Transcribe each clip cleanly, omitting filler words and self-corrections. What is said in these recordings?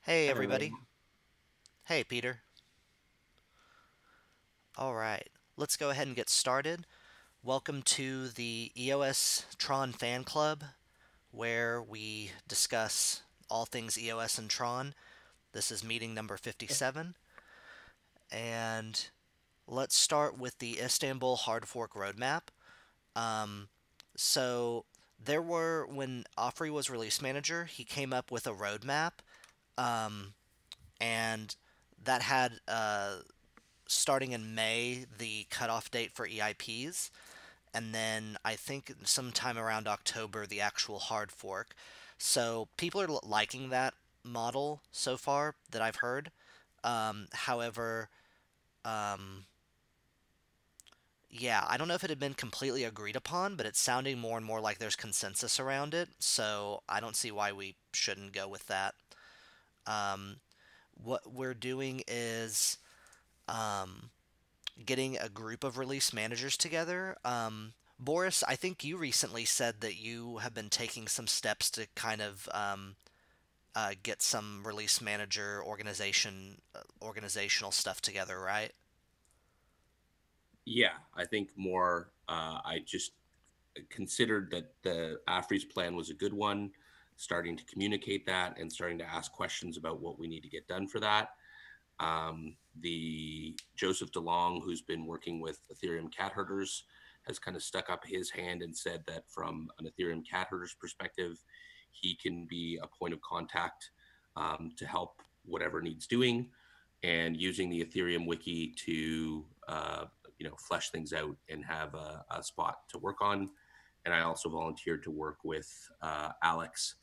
Hey, Hey, Ray. everybody. Hey, Peter. All right, let's go ahead and get started. Welcome to the EOS Tron Fan Club, where we discuss all things EOS and Tron. This is meeting number 57, and let's start with the Istanbul hard fork roadmap. Um, so, when Offrey was release manager, he came up with a roadmap, um, and that had starting in May, the cutoff date for EIPs, and then I think sometime around October, the actual hard fork. So people are liking that model so far that I've heard. However, um, yeah, I don't know if it had been completely agreed upon, but it's sounding more and more like there's consensus around it. So I don't see why we shouldn't go with that. Um, what we're doing is um, getting a group of release managers together. Boris, I think you recently said that you have been taking some steps to kind of get some release manager organizational stuff together, right? Yeah, I think more. I just considered that the AFRI's plan was a good one, starting to communicate that and starting to ask questions about what we need to get done for that. The Joseph DeLong, who's been working with Ethereum cat herders, has kind of stuck up his hand and said that from an Ethereum cat herder's perspective, he can be a point of contact to help whatever needs doing, and using the Ethereum wiki to flesh things out and have a spot to work on. And I also volunteered to work with Alex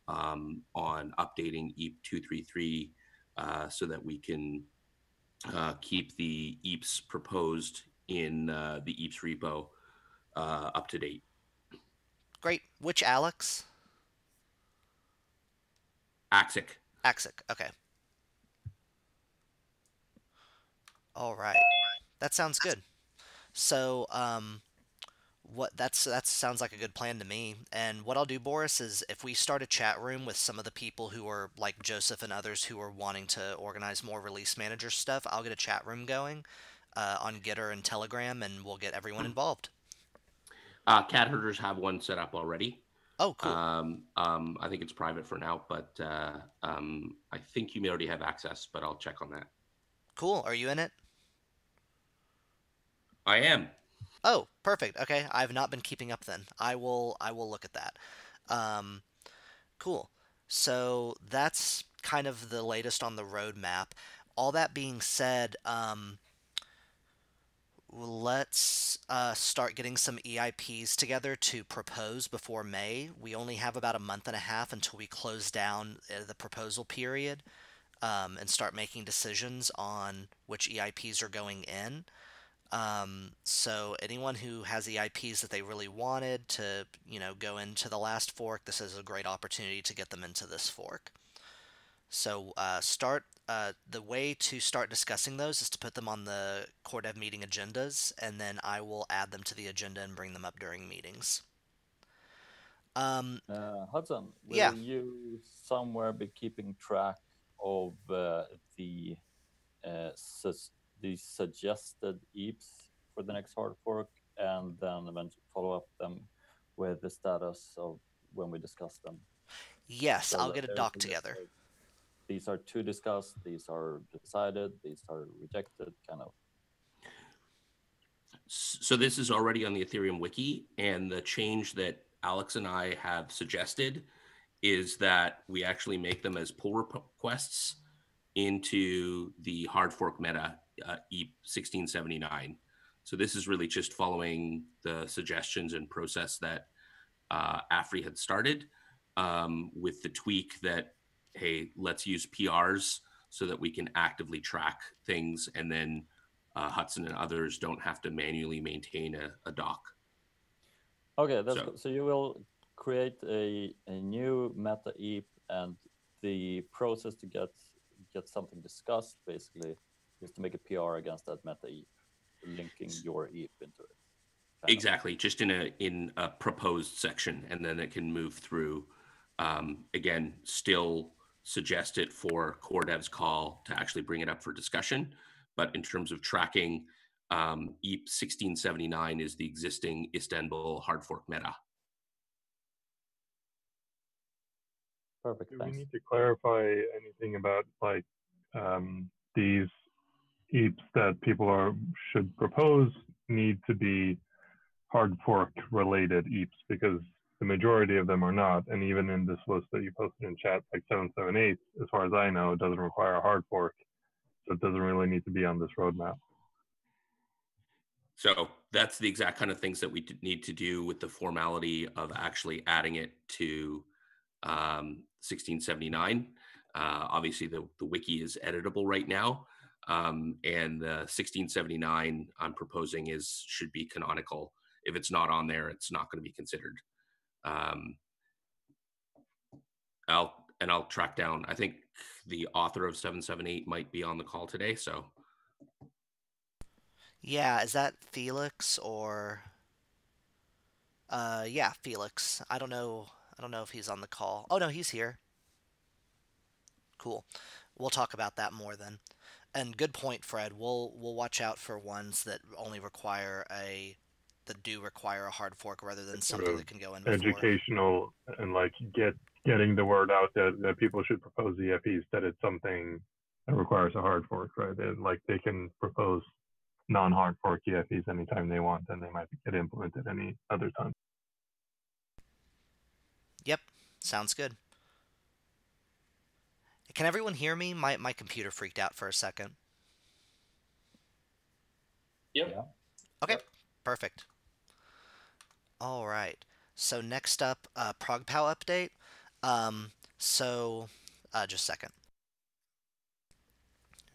on updating EAP 233 so that we can keep the EAPs proposed in the EAPs repo up to date. Great. Which Alex? Axic. Axic. Okay. All right. That sounds good. So, that sounds like a good plan to me. And what I'll do, Boris, is if we start a chat room with some of the people who are like Joseph and others who are wanting to organize more release manager stuff, I'll get a chat room going on Gitter and Telegram, and we'll get everyone involved. Cat herders have one set up already. Oh, cool, I think it's private for now, but I think you may already have access, but I'll check on that. cool. Are you in it? I am. Oh, perfect. Okay, I've not been keeping up then. I will look at that. Um, cool. So that's kind of the latest on the roadmap. All that being said, let's start getting some EIPs together to propose before May. We only have about a month and a half until we close down the proposal period and start making decisions on which EIPs are going in. So anyone who has EIPs that they really wanted to, go into the last fork, this is a great opportunity to get them into this fork. So start the way to start discussing those is to put them on the core dev meeting agendas, and then I will add them to the agenda and bring them up during meetings. Um, Hudson, yeah, will you somewhere be keeping track of uh, sus- the suggested EAPs for the next hard fork, and then eventually follow up them with the status of when we discuss them, yes, so I'll that get a there's doc a list together. of these are to discuss, these are decided, these are rejected, kind of. So this is already on the Ethereum wiki, and the change that Alex and I have suggested is that we actually make them as pull requests into the hard fork meta EAP 1679. So this is really just following the suggestions and process that AFRI had started, with the tweak that, hey, let's use PRs so that we can actively track things, and then Hudson and others don't have to manually maintain a doc. Okay, that's So cool. So you will create a new meta EAP, and the process to get something discussed basically is to make a PR against that meta EAP, linking your EAP into it. Kind of. exactly, just in a proposed section, and then it can move through. Again, still suggest it for core devs call to actually bring it up for discussion. But in terms of tracking, EAP 1679 is the existing Istanbul hard fork meta. Perfect. Do Thanks. we need to clarify anything about like these EAPs that people should propose need to be hard fork related EAPs, because the majority of them are not, and even in this list that you posted in chat, like 778, as far as I know, doesn't require a hard fork, so it doesn't really need to be on this roadmap. So that's the exact kind of things that we need to do with the formality of actually adding it to 1679. Obviously, the wiki is editable right now, and the 1679 I'm proposing should be canonical. If it's not on there, it's not going to be considered. I'll track down. I think the author of 778 might be on the call today, so. Yeah, is that Felix or... yeah, Felix. I don't know if he's on the call. Oh, no, he's here. Cool. We'll talk about that more then. And good point, Fred. We'll watch out for ones that only require that do require a hard fork rather than something that can go in before. Educational and like getting the word out that people should propose EFEs, that it's something that requires a hard fork, right? Like they can propose non-hard fork EFEs anytime they want, and they might get implemented any other time. Yep, sounds good. Can everyone hear me? My computer freaked out for a second. Yep. Yeah. Okay, Yep. Perfect. All right. So next up, ProgPoW update. Just a second.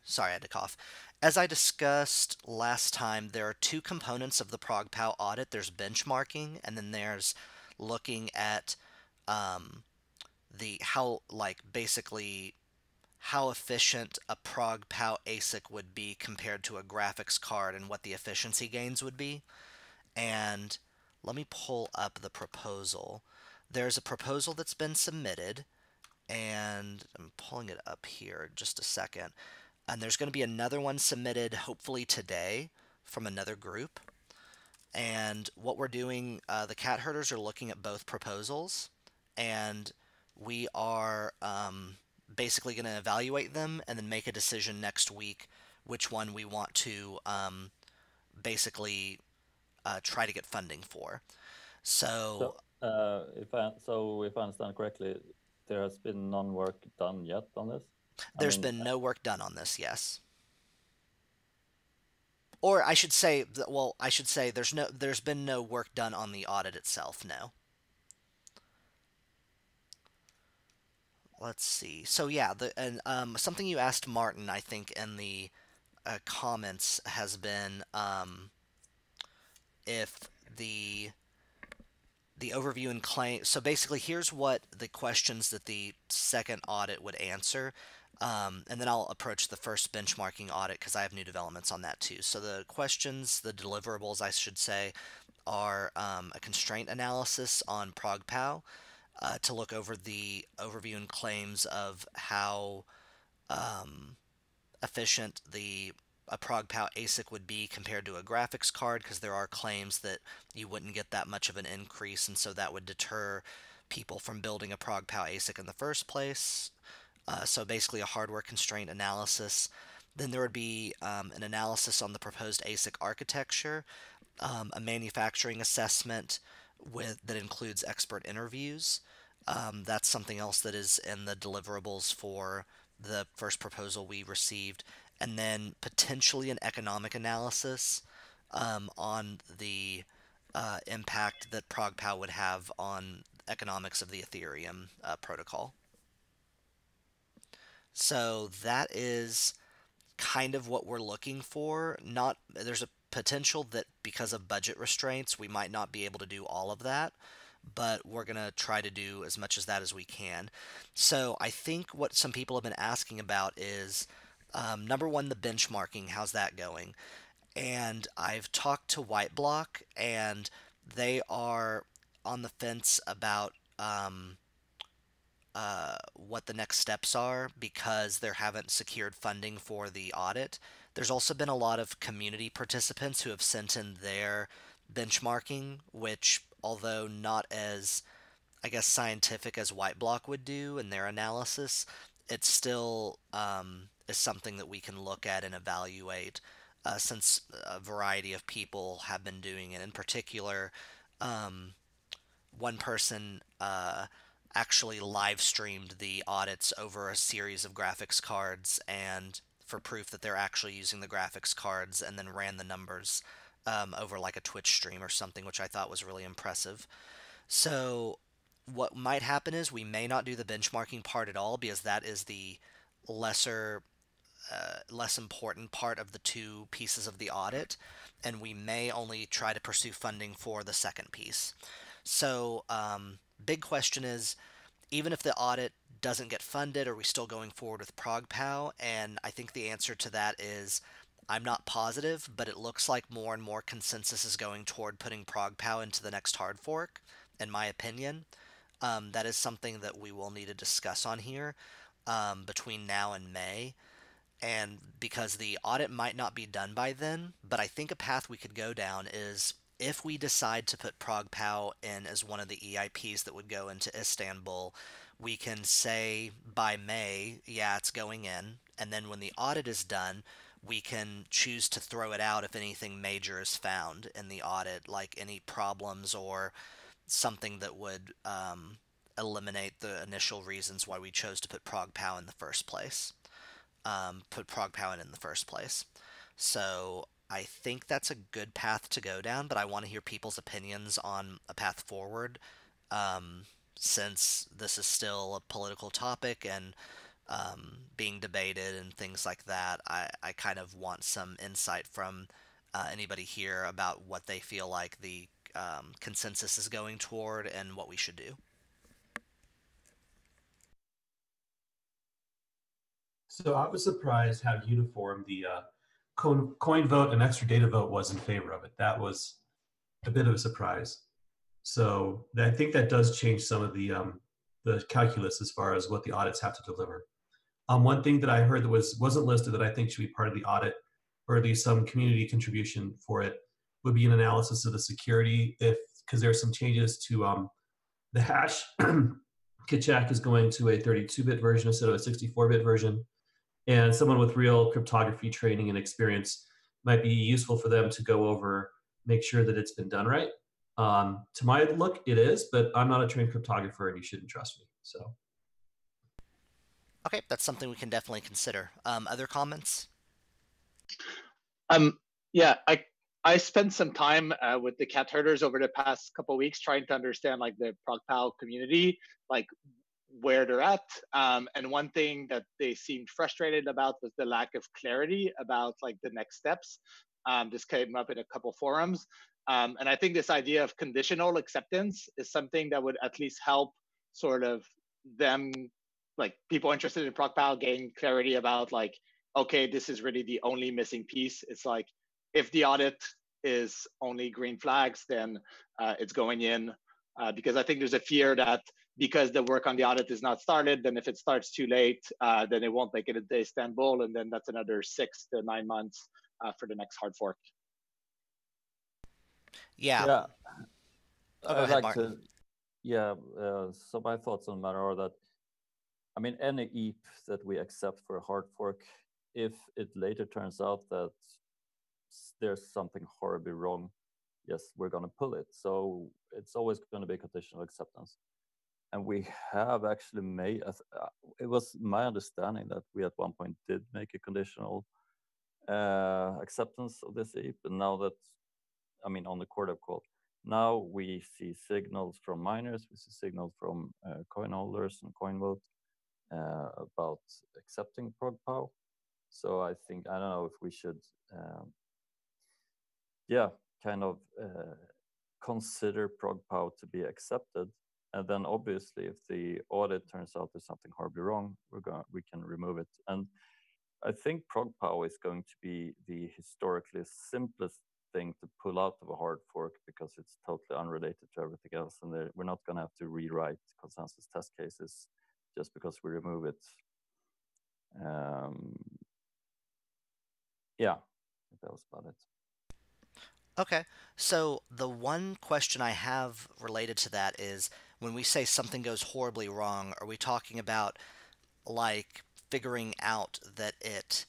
Sorry, I had to cough. As I discussed last time, there are two components of the ProgPoW audit. There's benchmarking, and then there's looking at basically how efficient a ProgPoW ASIC would be compared to a graphics card and what the efficiency gains would be. And let me pull up the proposal. There's a proposal that's been submitted, and I'm pulling it up here just a second. And there's going to be another one submitted hopefully today from another group. And what we're doing, the cat herders are looking at both proposals, and we are basically going to evaluate them and then make a decision next week which one we want to basically try to get funding for. So if I understand correctly, there has been none work done yet on this. There's been no work done on this, yes. Or I should say there's been no work done on the audit itself. No. Let's see. So yeah, something you asked Martin, I think, in the comments has been if the overview and claim. So basically, here's what the questions that the second audit would answer. And then I'll approach the first benchmarking audit because I have new developments on that too. So the questions, the deliverables, I should say, are a constraint analysis on ProgPoW to look over the overview and claims of how efficient a ProgPoW ASIC would be compared to a graphics card, because there are claims that you wouldn't get that much of an increase, and so that would deter people from building a ProgPoW ASIC in the first place. So basically a hardware constraint analysis. Then there would be an analysis on the proposed ASIC architecture, a manufacturing assessment that includes expert interviews. That's something else that is in the deliverables for the first proposal we received. And then potentially an economic analysis on the impact that ProgPoW would have on economics of the Ethereum protocol. So that is kind of what we're looking for. There's a potential that because of budget restraints, we might not be able to do all of that, but we're going to try to do as much as that as we can. So I think what some people have been asking about is, number one, the benchmarking. How's that going? And I've talked to Whiteblock, and they are on the fence about what the next steps are because they haven't secured funding for the audit. There's also been a lot of community participants who have sent in their benchmarking, which, although not as, I guess, scientific as White Block would do in their analysis, it still is something that we can look at and evaluate since a variety of people have been doing it. In particular, um, one person actually live streamed the audits over a series of graphics cards and for proof that they're actually using the graphics cards and then ran the numbers over like a Twitch stream or something, which I thought was really impressive. So, what might happen is we may not do the benchmarking part at all because that is the lesser, less important part of the two pieces of the audit, and we may only try to pursue funding for the second piece. So, big question is even if the audit doesn't get funded, are we still going forward with ProgPoW? And I think the answer to that is I'm not positive, but it looks like more and more consensus is going toward putting ProgPoW into the next hard fork, in my opinion. That is something that we will need to discuss on here between now and May. And because the audit might not be done by then, but I think a path we could go down is if we decide to put ProgPoW in as one of the EIPs that would go into Istanbul, we can say by May, yeah, it's going in, and then when the audit is done, we can choose to throw it out if anything major is found in the audit, like any problems or something that would eliminate the initial reasons why we chose to put ProgPoW in the first place. Put ProgPoW in the first place. So I think that's a good path to go down, but I want to hear people's opinions on a path forward, um, since this is still a political topic and being debated and things like that. I kind of want some insight from anybody here about what they feel like the consensus is going toward and what we should do. So I was surprised how uniform the coin vote and extra data vote was in favor of it. That was a bit of a surprise. So I think that does change some of the calculus as far as what the audits have to deliver. One thing that I heard that wasn't listed that I think should be part of the audit, or at least some community contribution for it, would be an analysis of the security, if because there are some changes to the hash. Kitchak is going to a 32-bit version instead of a 64-bit version, and someone with real cryptography training and experience might be useful for them to go over, make sure that it's been done right. To my look, it is, but I'm not a trained cryptographer, and you shouldn't trust me. So. Okay, that's something we can definitely consider. Other comments? Yeah, I spent some time with the cat herders over the past couple of weeks trying to understand like the ProgPoW community, like where they're at. And one thing that they seemed frustrated about was the lack of clarity about like the next steps. This came up in a couple forums. And I think this idea of conditional acceptance is something that would at least help sort of them, like people interested in ProgPoW, gain clarity about like, okay, this is really the only missing piece. It's like, if the audit is only green flags, then it's going in. Because I think there's a fear that because the work on the audit is not started, then if it starts too late, then it won't make it into Istanbul, and then that's another 6 to 9 months for the next hard fork. Yeah. Yeah. Oh, go ahead, Martin. So my thoughts on the matter are that, I mean, any EAP that we accept for a hard fork, if it later turns out that there's something horribly wrong, yes, we're going to pull it. So it's always going to be conditional acceptance. And we have actually made, it was my understanding that we at one point did make a conditional acceptance of this EAP. And now that, I mean, on the court of call, now we see signals from miners, we see signals from coin holders and CoinVote about accepting ProgPoW. So I think, I don't know if we should, consider ProgPoW to be accepted. And then obviously if the audit turns out there's something horribly wrong, we can remove it. And I think ProgPoW is going to be the historically simplest thing to pull out of a hard fork because it's totally unrelated to everything else. And we're not going to have to rewrite consensus test cases just because we remove it. Yeah, I think that was about it. Okay, so the one question I have related to that is when we say something goes horribly wrong, are we talking about like figuring out that it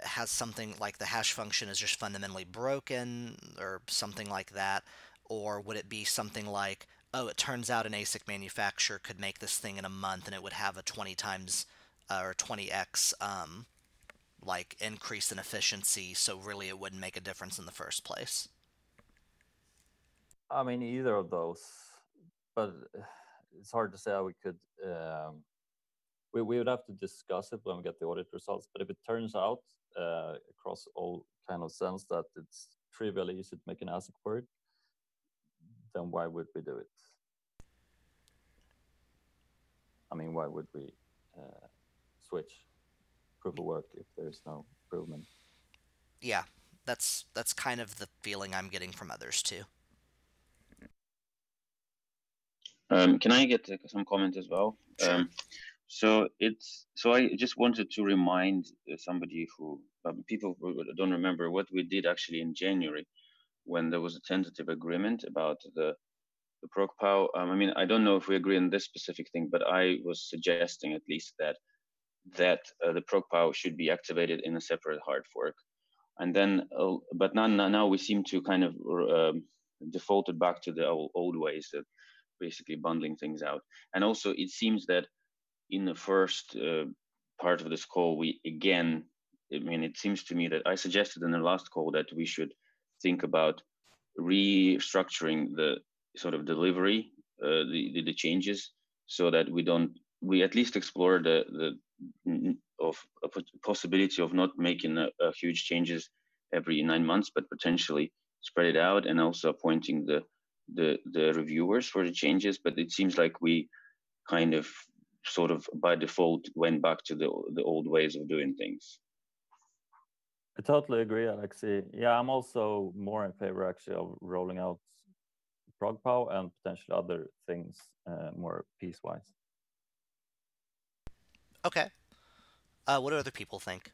has something like the hash function is just fundamentally broken or something like that? Or would it be something like, oh, it turns out an ASIC manufacturer could make this thing in a month and it would have a 20 times or 20x like increase in efficiency, so really it wouldn't make a difference in the first place? I mean, either of those, but it's hard to say how we could. We would have to discuss it when we get the audit results. But if it turns out across all kind of sense that it's trivially easy to make an ASIC for it, then why would we do it? I mean, why would we switch proof of work if there's no improvement? Yeah, that's kind of the feeling I'm getting from others too. Can I get some comment as well? Sure. So I just wanted to remind somebody who people who don't remember what we did actually in January when there was a tentative agreement about the ProgPoW. I mean, I don't know if we agree on this specific thing, but I was suggesting at least that the ProgPoW should be activated in a separate hard fork. And then, but now we seem to kind of defaulted back to the old ways of basically bundling things out. And also, it seems that in the first part of this call, we again, I mean, it seems to me that I suggested in the last call that we should think about restructuring the sort of delivery, the changes, so that we at least explore the of a possibility of not making a huge changes every 9 months, but potentially spread it out, and also appointing the reviewers for the changes. But it seems like we kind of sort of by default went back to the old ways of doing things. I totally agree, Alexi. Yeah, I'm also more in favor actually of rolling out ProgPoW and potentially other things more piecewise. Okay. What do other people think?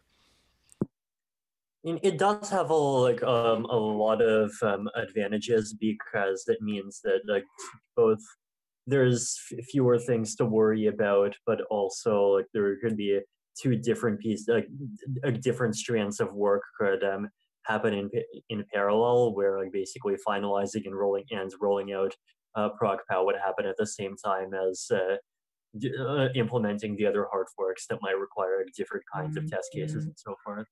It does have a lot of advantages because it means that like both there's fewer things to worry about, but also like there could be two different pieces, like different strands of work could happen in parallel, where like basically finalizing and rolling out ProgPoW would happen at the same time as implementing the other hard forks that might require different kinds of test cases and so forth.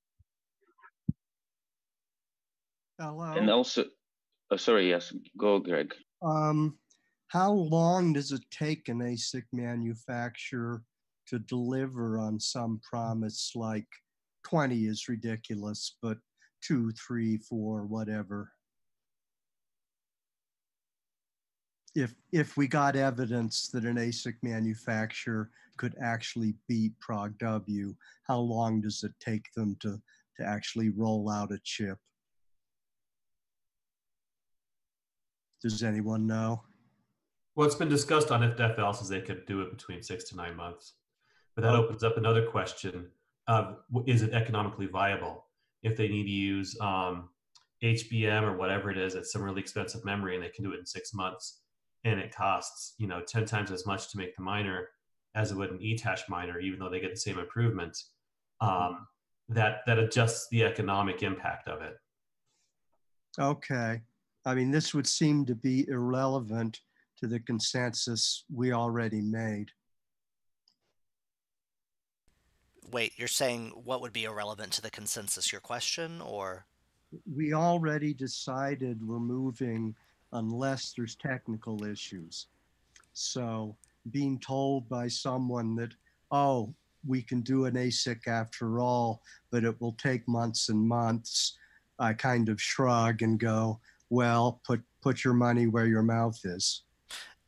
Hello. And also, sorry, yes, go, Greg. How long does it take an ASIC manufacturer to deliver on some promise? Like 20 is ridiculous, but 2, 3, 4, whatever. If we got evidence that an ASIC manufacturer could actually beat ProgPoW, how long does it take them to actually roll out a chip? Does anyone know? Well, it's been discussed on FDFL says they could do it between 6 to 9 months. But that opens up another question of, is it economically viable? If they need to use HBM or whatever it is, it's some really expensive memory, and they can do it in 6 months, and it costs 10 times as much to make the miner as it would an eTash miner, even though they get the same improvements, that adjusts the economic impact of it. Okay. I mean, this would seem to be irrelevant to the consensus we already made. Wait, you're saying what would be irrelevant to the consensus? Your question, or? We already decided we're moving unless there's technical issues. So being told by someone that, oh, we can do an ASIC after all, but it will take months and months, I kind of shrug and go, well, put your money where your mouth is.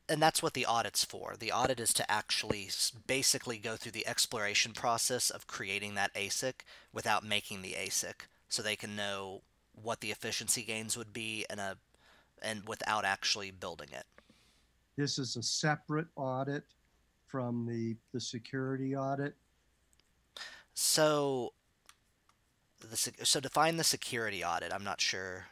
And that's what the audit's for. The audit is to actually basically go through the exploration process of creating that ASIC without making the ASIC, so they can know what the efficiency gains would be and without actually building it. This is a separate audit from the security audit? So, so define the security audit. I'm not sure.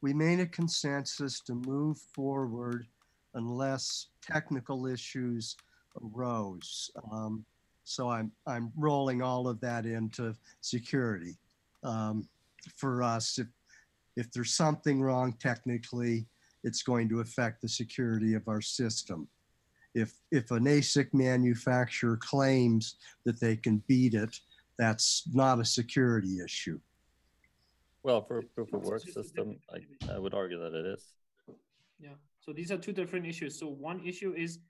We made a consensus to move forward unless technical issues arose. So I'm rolling all of that into security. For us, if there's something wrong technically, it's going to affect the security of our system. If an ASIC manufacturer claims that they can beat it, that's not a security issue. Well, for a proof of work system, I would argue that it is. Yeah. So these are two different issues. So one issue is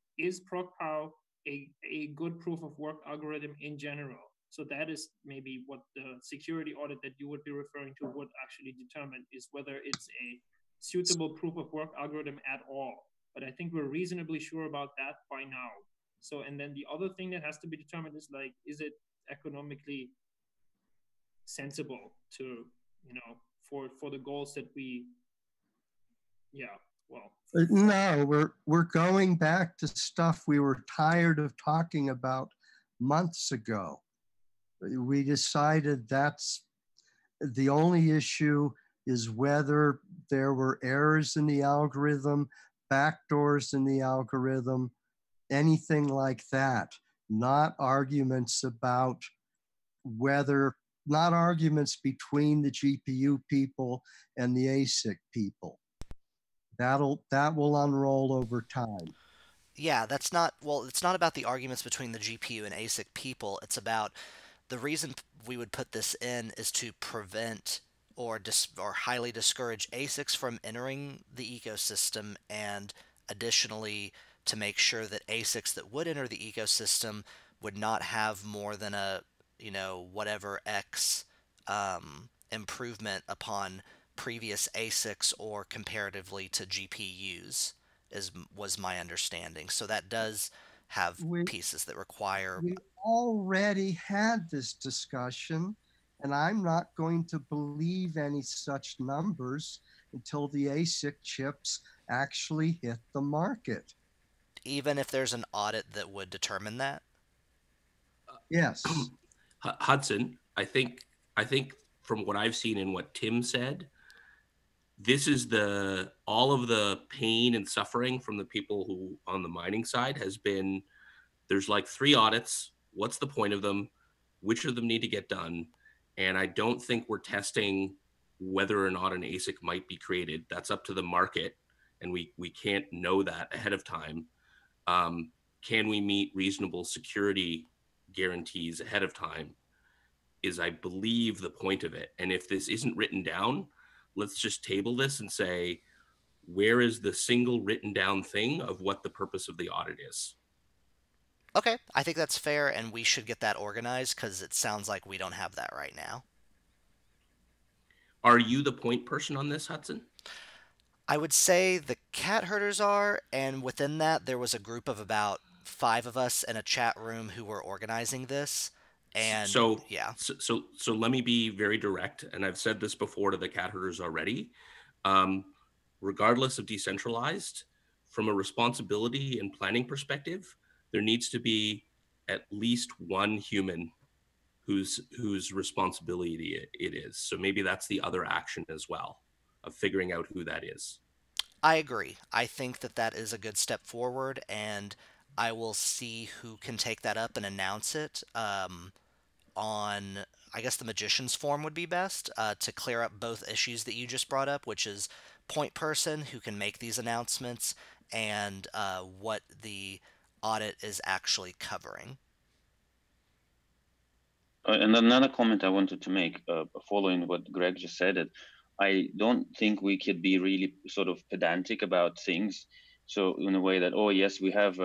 ProgPoW a good proof of work algorithm in general? So that is maybe what the security audit that you would be referring to would actually determine, is whether it's a suitable proof of work algorithm at all. But I think we're reasonably sure about that by now. So, and then the other thing that has to be determined is like, is it economically sensible to, you know, for the goals that we, yeah, well. No, we're going back to stuff we were tired of talking about months ago. We decided that's the only issue is whether there were errors in the algorithm, backdoors in the algorithm, anything like that. Not arguments about whether, not arguments between the GPU people and the ASIC people. That will unroll over time. Yeah, that's not, well, it's not about the arguments between the GPU and ASIC people. It's about the reason we would put this in is to prevent or highly discourage ASICs from entering the ecosystem, and additionally to make sure that ASICs that would enter the ecosystem would not have more than a, you know, whatever X improvement upon previous ASICs or comparatively to GPUs was my understanding. So that does have pieces that require. We already had this discussion, and I'm not going to believe any such numbers until the ASIC chips actually hit the market. Even if there's an audit that would determine that? Yes. Hudson, I think from what I've seen and what Tim said, this is all of the pain and suffering from the people who on the mining side has been, there's like 3 audits. What's the point of them? Which of them need to get done? And I don't think we're testing whether or not an ASIC might be created. That's up to the market, and we can't know that ahead of time. Can we meet reasonable security guarantees ahead of time is, I believe, the point of it. And if this isn't written down, let's just table this and say, where is the single written down thing of what the purpose of the audit is? Okay, I think that's fair, and we should get that organized because it sounds like we don't have that right now. Are you the point person on this, Hudson? I would say the cat herders are, and within that there was a group of about 5 of us in a chat room who were organizing this. And so yeah. So let me be very direct, and I've said this before to the cat herders already. Regardless of decentralized, from a responsibility and planning perspective, there needs to be at least one human whose responsibility it is. So maybe that's the other action as well, of figuring out who that is. I agree. I think that that is a good step forward, and I will see who can take that up and announce it on, I guess the Magician's Forum would be best, to clear up both issues that you just brought up, which is point person who can make these announcements and what the audit is actually covering. And another comment I wanted to make, following what Greg just said, it, I don't think we could be really sort of pedantic about things. So in a way that, oh yes, we have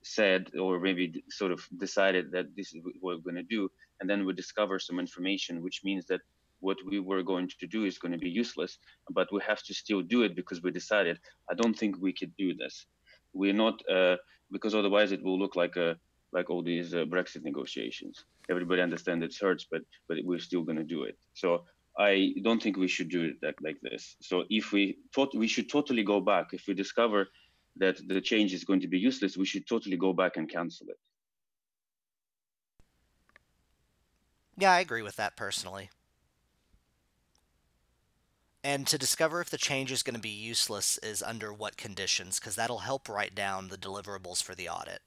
said or maybe sort of decided that this is what we're going to do, and then we discover some information, which means that what we were going to do is going to be useless, but we have to still do it because we decided. I don't think we could do this. We're not, because otherwise it will look like all these Brexit negotiations. Everybody understands it hurts, but we're still going to do it. So I don't think we should do it like this. So if we should totally go back if we discover that the change is going to be useless, we should totally go back and cancel it. Yeah, I agree with that personally. And to discover if the change is going to be useless is under what conditions, because that'll help write down the deliverables for the audit.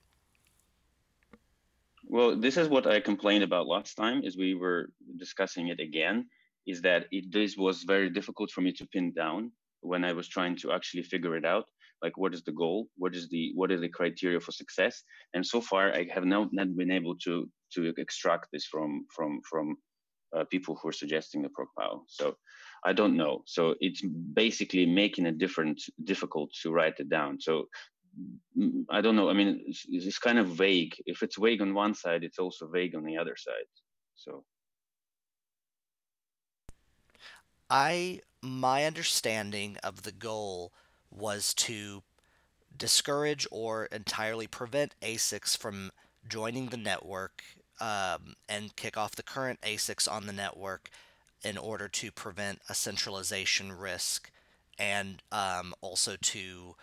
Well, this is what I complained about last time, as we were discussing it again, is that this was very difficult for me to pin down when I was trying to actually figure it out. Like, what is the goal? What are the criteria for success? And so far, I have not been able to extract this from people who are suggesting the ProgPoW. So I don't know. So it's basically making it difficult to write it down. So I don't know. I mean, it's kind of vague. If it's vague on one side, it's also vague on the other side. So my understanding of the goal was to discourage or entirely prevent ASICs from joining the network, and kick off the current ASICs on the network in order to prevent a centralization risk, and also to,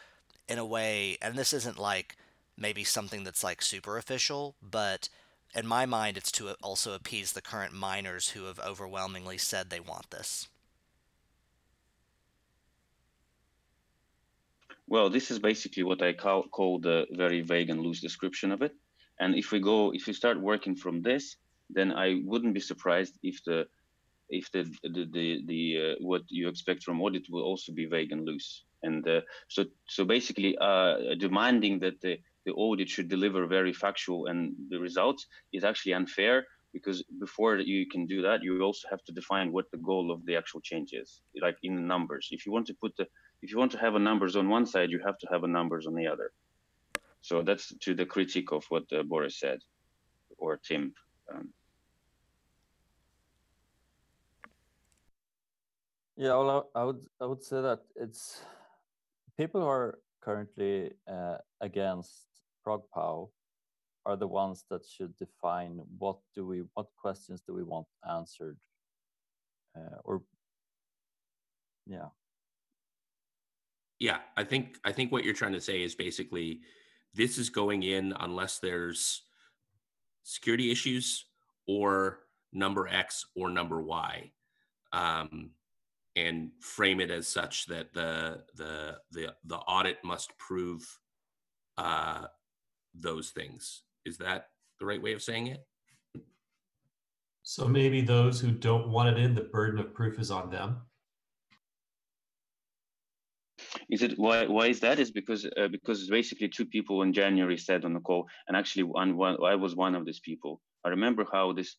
in a way, and this isn't like maybe something that's like super official, but in my mind, it's to also appease the current miners who have overwhelmingly said they want this. well, this is basically what I call the very vague and loose description of it. And if we start working from this, then I wouldn't be surprised if the what you expect from audit will also be vague and loose. And so basically, demanding that the audit should deliver very factual and the results is actually unfair, because before you can do that, you also have to define what the goal of the actual change is, like in the numbers. If you want to have a numbers on one side, you have to have a numbers on the other. So that's to the critique of what Boris said, or Tim. Yeah, well, I would say that it's people who are currently against ProgPoW are the ones that should define what questions do we want answered, or yeah. Yeah, I think what you're trying to say is basically this is going in unless there's security issues or number X or number Y, and frame it as such that the audit must prove those things. Is that the right way of saying it? So maybe those who don't want it in, the burden of proof is on them. Is it why is that? Is because basically two people in January said on the call, and actually I was one of these people. I remember how this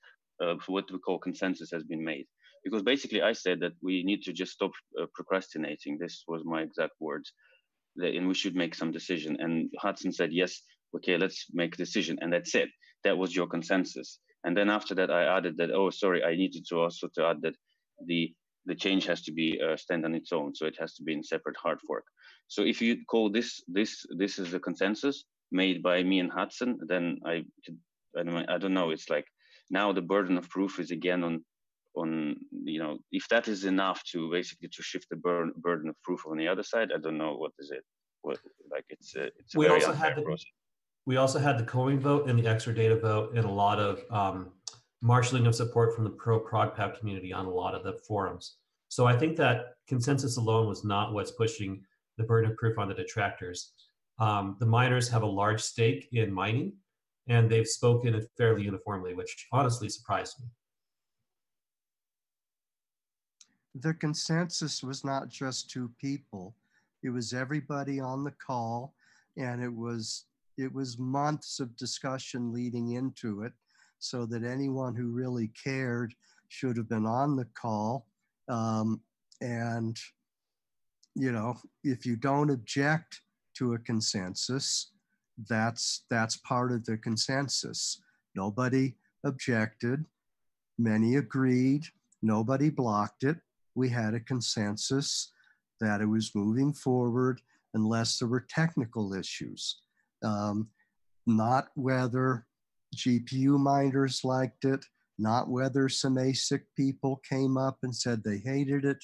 what we call consensus has been made, because basically I said that we need to just stop procrastinating. This was my exact words, and we should make some decision. And Hudson said, yes, okay, let's make a decision, and that's it. That was your consensus. And then after that, I added that, oh, sorry, I needed to also to add that the change has to be stand on its own, so it has to be in separate hard fork. So if you call this is a consensus made by me and Hudson, then I don't know. It's like now the burden of proof is again on if that is enough to basically to shift the burden of proof on the other side. I don't know what is it. It's a very unfair process. We also had the coin vote and the extra data vote, and a lot of marshaling of support from the ProgPoW community on a lot of the forums. So I think that consensus alone was not what's pushing the burden of proof on the detractors. The miners have a large stake in mining, and they've spoken fairly uniformly, which honestly surprised me. The consensus was not just two people. It was everybody on the call, and it was months of discussion leading into it, so that anyone who really cared should have been on the call. And, if you don't object to a consensus, that's part of the consensus. Nobody objected. Many agreed. Nobody blocked it. We had a consensus that it was moving forward unless there were technical issues. Not whether GPU miners liked it, not whether some ASIC people came up and said they hated it,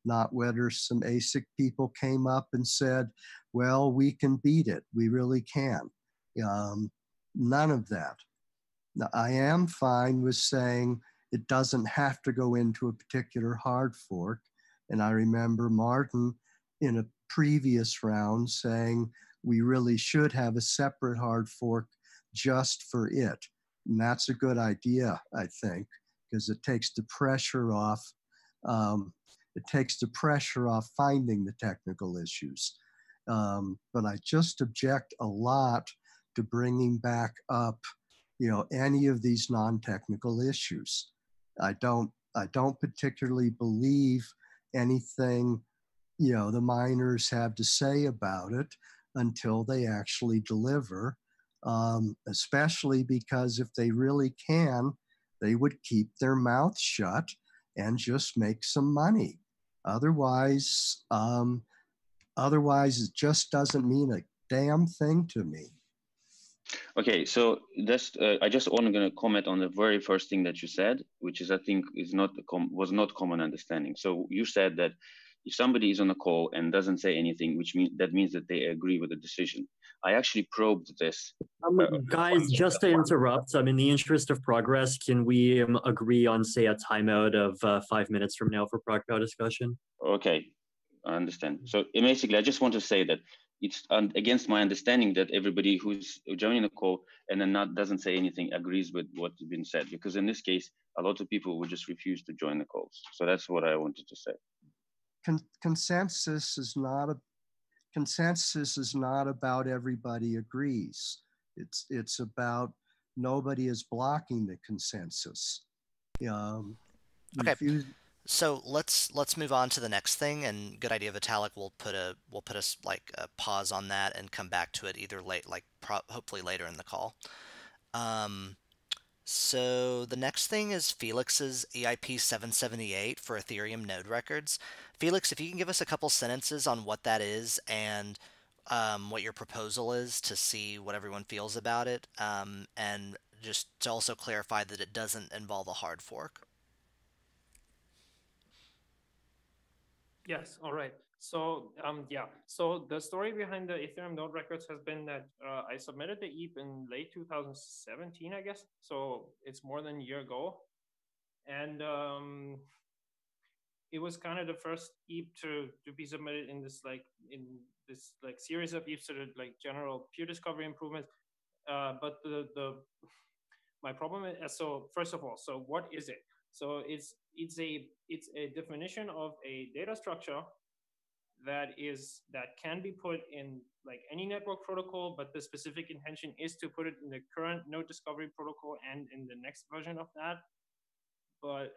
not whether some ASIC people came up and said well, we can beat it. We really can. None of that. Now, I am fine with saying it doesn't have to go into a particular hard fork. And I remember Martin in a previous round saying we really should have a separate hard fork just for it. And that's a good idea, I think, because it takes the pressure off. It takes the pressure off finding the technical issues. But I just object a lot to bringing back up, any of these non-technical issues. I don't particularly believe anything, the miners have to say about it until they actually deliver, especially because if they really can, they would keep their mouth shut and just make some money. Otherwise, it just doesn't mean a damn thing to me. Okay, so that's I just want to comment on the very first thing that you said, which is I think is not was not common understanding. So you said that if somebody is on a call and doesn't say anything, which means that they agree with the decision. I actually probed this. Guys, just to interrupt, in the interest of progress, can we agree on, say, a timeout of 5 minutes from now for ProgPoW discussion? Okay, I understand. So basically, I just want to say that it's against my understanding that everybody who's joining the call and then doesn't say anything agrees with what's been said, because in this case, a lot of people would just refuse to join the calls. So that's what I wanted to say. Consensus is not about everybody agrees. It's about nobody is blocking the consensus. Okay. So let's move on to the next thing, and good idea, Vitalik. We'll put a pause on that and come back to it either hopefully later in the call. So the next thing is Felix's EIP 778 for Ethereum node records. Felix, if you can give us a couple sentences on what that is and what your proposal is to see what everyone feels about it, and just to also clarify that it doesn't involve a hard fork. Yes, all right. So so the story behind the Ethereum node records has been that I submitted the EIP in late 2017, I guess. So it's more than a year ago. And it was kind of the first EIP to be submitted in this series of EIPs, sort of like general peer discovery improvements. But my problem is, so first of all, so what is it? So it's a definition of a data structure that can be put in like any network protocol, but the specific intention is to put it in the current node discovery protocol and in the next version of that. But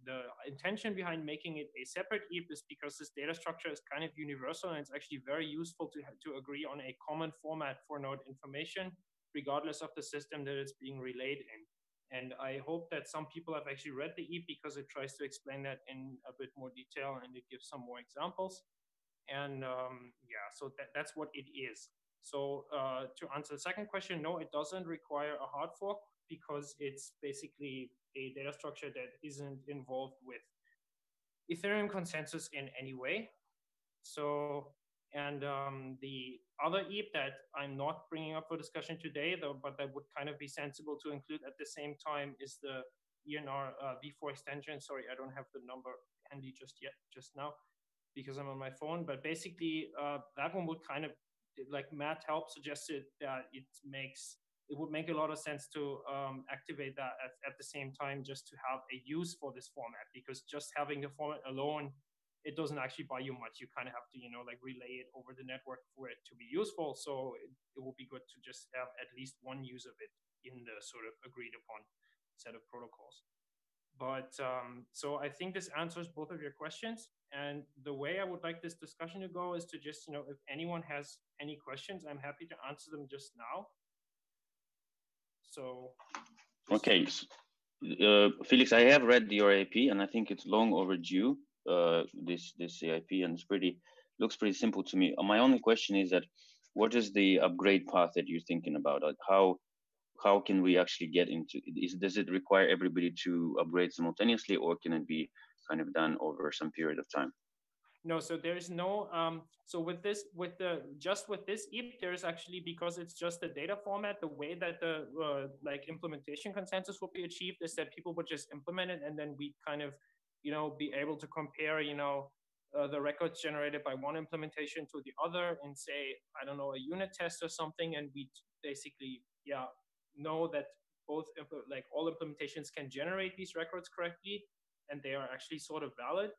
the intention behind making it a separate EIP is because this data structure is kind of universal, and it's actually very useful to agree on a common format for node information, regardless of the system that it's being relayed in. And I hope that some people have actually read the EIP because it tries to explain that in a bit more detail, and it gives some more examples. And so that's what it is. So to answer the second question, no, it doesn't require a hard fork because it's basically a data structure that isn't involved with Ethereum consensus in any way. So, and the other EIP that I'm not bringing up for discussion today, though, but that would kind of be sensible to include at the same time, is the ENR v4 extension. Sorry, I don't have the number handy just now, because I'm on my phone. But basically, that one would kind of, like Matt Help suggested, that it would make a lot of sense to activate that at the same time, just to have a use for this format, because just having the format alone, it doesn't actually buy you much. You kind of have to, relay it over the network for it to be useful. So it will be good to just have at least one use of it in the sort of agreed upon set of protocols. But so I think this answers both of your questions. And the way I would like this discussion to go is to just, if anyone has any questions, I'm happy to answer them just now. So. Okay. Felix, I have read your EIP, and I think it's long overdue, this EIP, and looks pretty simple to me. My only question is that, what is the upgrade path that you're thinking about? Like how can we actually get into it? Does it require everybody to upgrade simultaneously, or can it be kind of done over some period of time? No, so there's no so with this with this EAP, there's actually, because it's just a data format, the way that the like implementation consensus will be achieved is that people would just implement it, and then we kind of, you know, be able to compare, you know, the records generated by one implementation to the other and say, I don't know, a unit test or something, and we basically, yeah, know that both like all implementations can generate these records correctly, and they are actually sort of valid.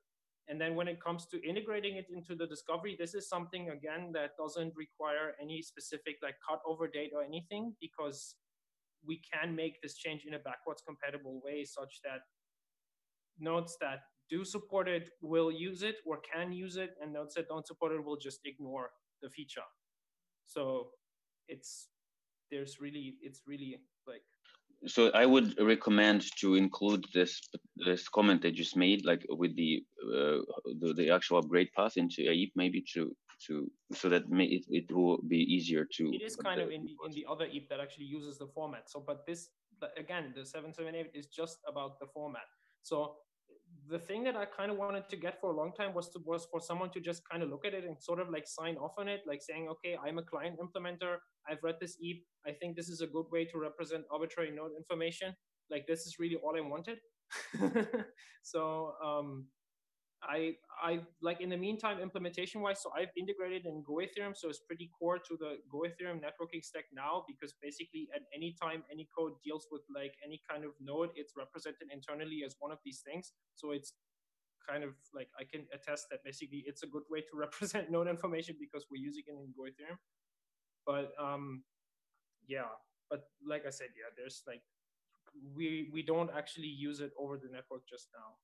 And then when it comes to integrating it into the discovery, this is something, again, that doesn't require any specific like cutover date or anything, because we can make this change in a backwards compatible way such that nodes that do support it will use it or can use it, and nodes that don't support it will just ignore the feature. So it's really like, so I would recommend to include this comment that you just made, like with the actual upgrade path into AIP, maybe to so that it will be easier to. It is kind of in the other EAP that actually uses the format. So, but this, again, the 778 is just about the format. So the thing that I kind of wanted to get for a long time was for someone to just kind of look at it and sort of like sign off on it, like saying, okay, I'm a client implementer. I've read this EAP. I think this is a good way to represent arbitrary node information. Like, this is really all I wanted. So I like, in the meantime, implementation wise, so I've integrated in Go Ethereum, so it's pretty core to the Go Ethereum networking stack now, because basically at any time any code deals with like any kind of node, it's represented internally as one of these things. So it's kind of like, I can attest that basically it's a good way to represent node information because we're using it in Go Ethereum. But yeah, but like I said, yeah, there's like, we don't actually use it over the network just now.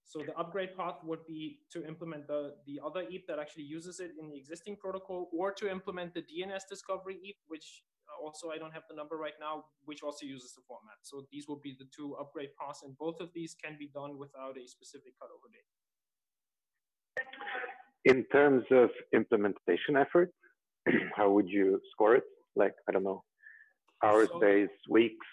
So the upgrade path would be to implement the other EAP that actually uses it in the existing protocol, or to implement the DNS discovery EAP, which also I don't have the number right now, which also uses the format. So these will be the two upgrade paths, and both of these can be done without a specific cutover date. In terms of implementation effort, how would you score it? Like, I don't know, hours, days, weeks?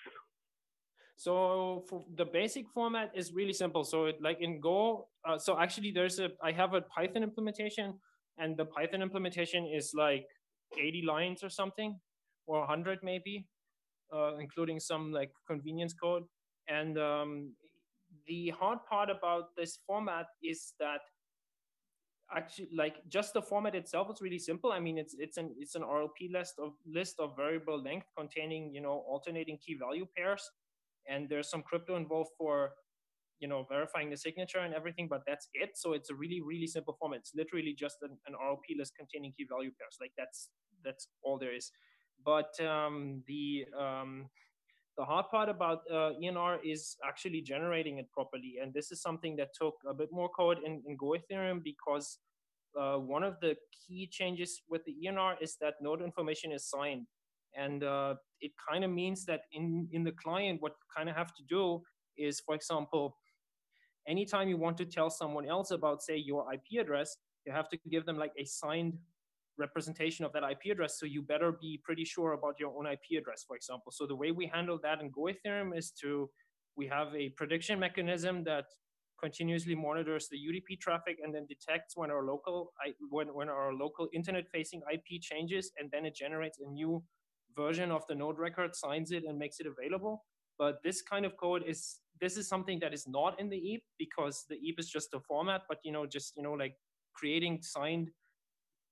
So for the basic format is really simple. So it, like in Go, so actually I have a Python implementation, and the Python implementation is like 80 lines or something, or 100 maybe, including some like convenience code. And the hard part about this format is that actually, like, just the format itself is really simple. I mean, it's an RLP list of variable length containing, you know, alternating key value pairs. And there's some crypto involved for, you know, verifying the signature and everything, but that's it. So it's a really, really simple format. It's literally just an RLP list containing key value pairs. Like, that's all there is. But the hard part about ENR is actually generating it properly. And this is something that took a bit more code in Go Ethereum, because one of the key changes with the ENR is that node information is signed. And it kind of means that in the client, what you kind of have to do is, for example, anytime you want to tell someone else about, say, your IP address, you have to give them like a signed representation of that IP address. So you better be pretty sure about your own IP address, for example. So the way we handle that in Go Ethereum is we have a prediction mechanism that continuously monitors the UDP traffic and then detects when our local internet-facing IP changes, and then it generates a new version of the node record, signs it, and makes it available. But this kind of code is something that is not in the EAP, because the EAP is just a format. But like creating signed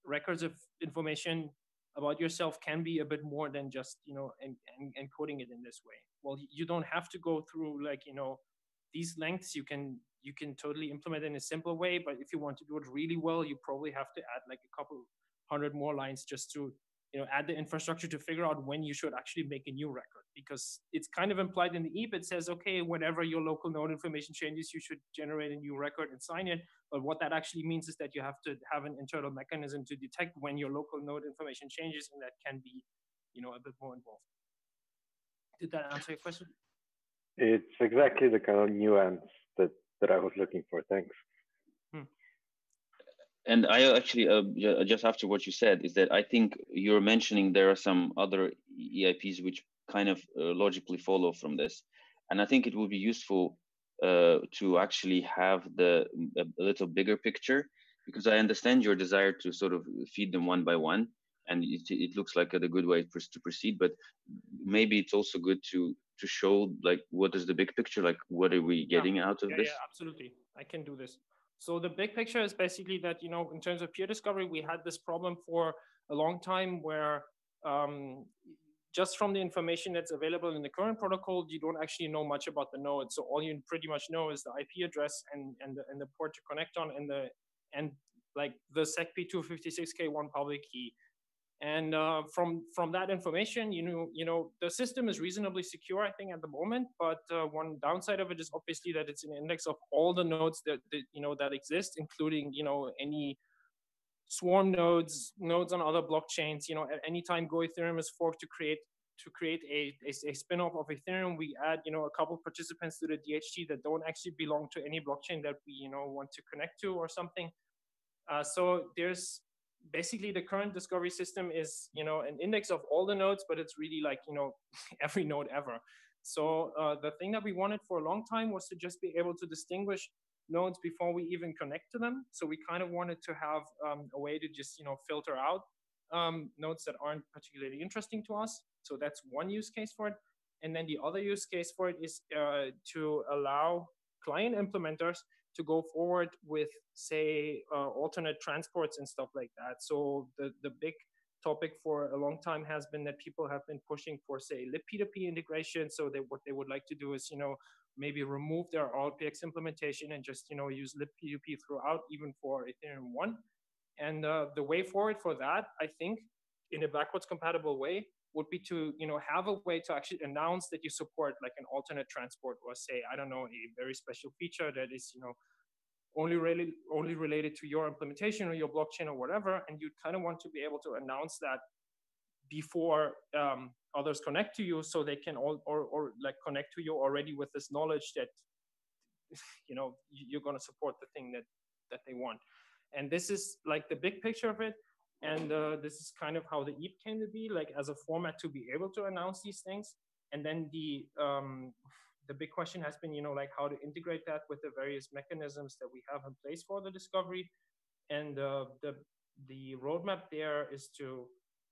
records of information about yourself can be a bit more than just encoding it in this way. Well, you don't have to go through these lengths. You can totally implement it in a simple way, but if you want to do it really well, you probably have to add like a couple hundred more lines just to add the infrastructure to figure out when you should actually make a new record, because it's kind of implied in the EAP. It says, okay, whenever your local node information changes, you should generate a new record and sign it. But what that actually means is that you have to have an internal mechanism to detect when your local node information changes, and that can be a bit more involved. Did that answer your question? It's exactly the kind of nuance that I was looking for. Thanks. And I actually, just after what you said, is that I think you're mentioning there are some other EIPs which kind of logically follow from this. And I think it would be useful to actually have a little bigger picture, because I understand your desire to sort of feed them one by one, and it looks like a good way to proceed. But maybe it's also good to show like what is the big picture, like what are we getting out of this? Yeah, absolutely. I can do this. So the big picture is basically that, you know, in terms of peer discovery, we had this problem for a long time where just from the information that's available in the current protocol, you don't actually know much about the node. So all you pretty much know is the IP address and the port to connect on and like the SecP256K1 public key. And from that information, you know, the system is reasonably secure, I think, at the moment. But one downside of it is obviously that it's an index of all the nodes that you know that exist, including, you know, any swarm nodes on other blockchains. You know, at any time Go Ethereum is forked to create a spin-off of Ethereum, we add, you know, a couple participants to the DHT that don't actually belong to any blockchain that we, you know, want to connect to or something. So there's basically the current discovery system is, you know, an index of all the nodes, but it's really like, you know, every node ever. So the thing that we wanted for a long time was to just be able to distinguish nodes before we even connect to them. So we kind of wanted to have a way to just, you know, filter out nodes that aren't particularly interesting to us. So that's one use case for it. And then the other use case for it is to allow client implementers to go forward with, say, alternate transports and stuff like that. So the big topic for a long time has been that people have been pushing for, say, libp2p integration. So what they would like to do is, you know, maybe remove their RLPX implementation and just, you know, use libp2p throughout, even for Ethereum 1. And the way forward for that, I think, in a backwards compatible way, would be to, you know, have a way to actually announce that you support like an alternate transport, or say, I don't know, a very special feature that is, you know, only related to your implementation or your blockchain or whatever. And you kind of want to be able to announce that before others connect to you, so they can all or like connect to you already with this knowledge that, you know, you're going to support the thing that they want. And this is like the big picture of it. And this is kind of how the EAP came to be, like as a format to be able to announce these things. And then the big question has been, you know, like how to integrate that with the various mechanisms that we have in place for the discovery. And the roadmap there is to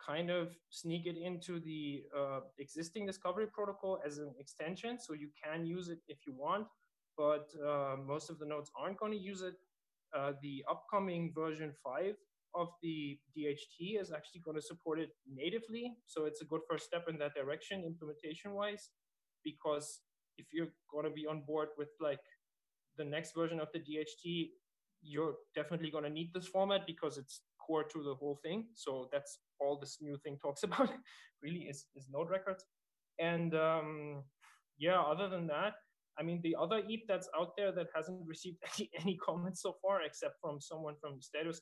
kind of sneak it into the existing discovery protocol as an extension. So you can use it if you want, but most of the nodes aren't going to use it. The upcoming version 5 of the DHT is actually going to support it natively. So it's a good first step in that direction, implementation wise, because if you're going to be on board with like the next version of the DHT, you're definitely going to need this format because it's core to the whole thing. So that's all this new thing talks about really is node records. And yeah, other than that, I mean, the other EAP that's out there that hasn't received any comments so far, except from someone from Status,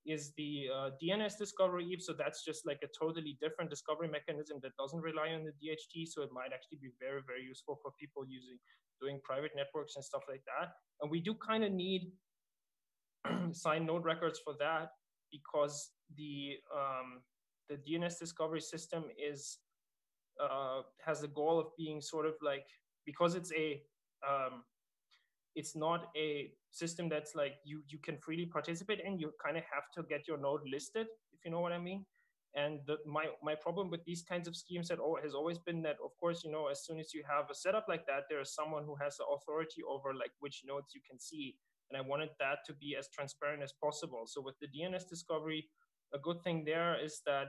is the DNS discovery EAP. So that's just like a totally different discovery mechanism that doesn't rely on the DHT. So it might actually be very, very useful for people doing private networks and stuff like that. And we do kind of need signed node records for that, because the DNS discovery system is has the goal of being sort of like, because it's not a system that's like you can freely participate in. You kind of have to get your node listed, if you know what I mean. And my problem with these kinds of schemes has always been that, of course, you know, as soon as you have a setup like that, there is someone who has the authority over like which nodes you can see. And I wanted that to be as transparent as possible. So with the DNS discovery, a good thing there is that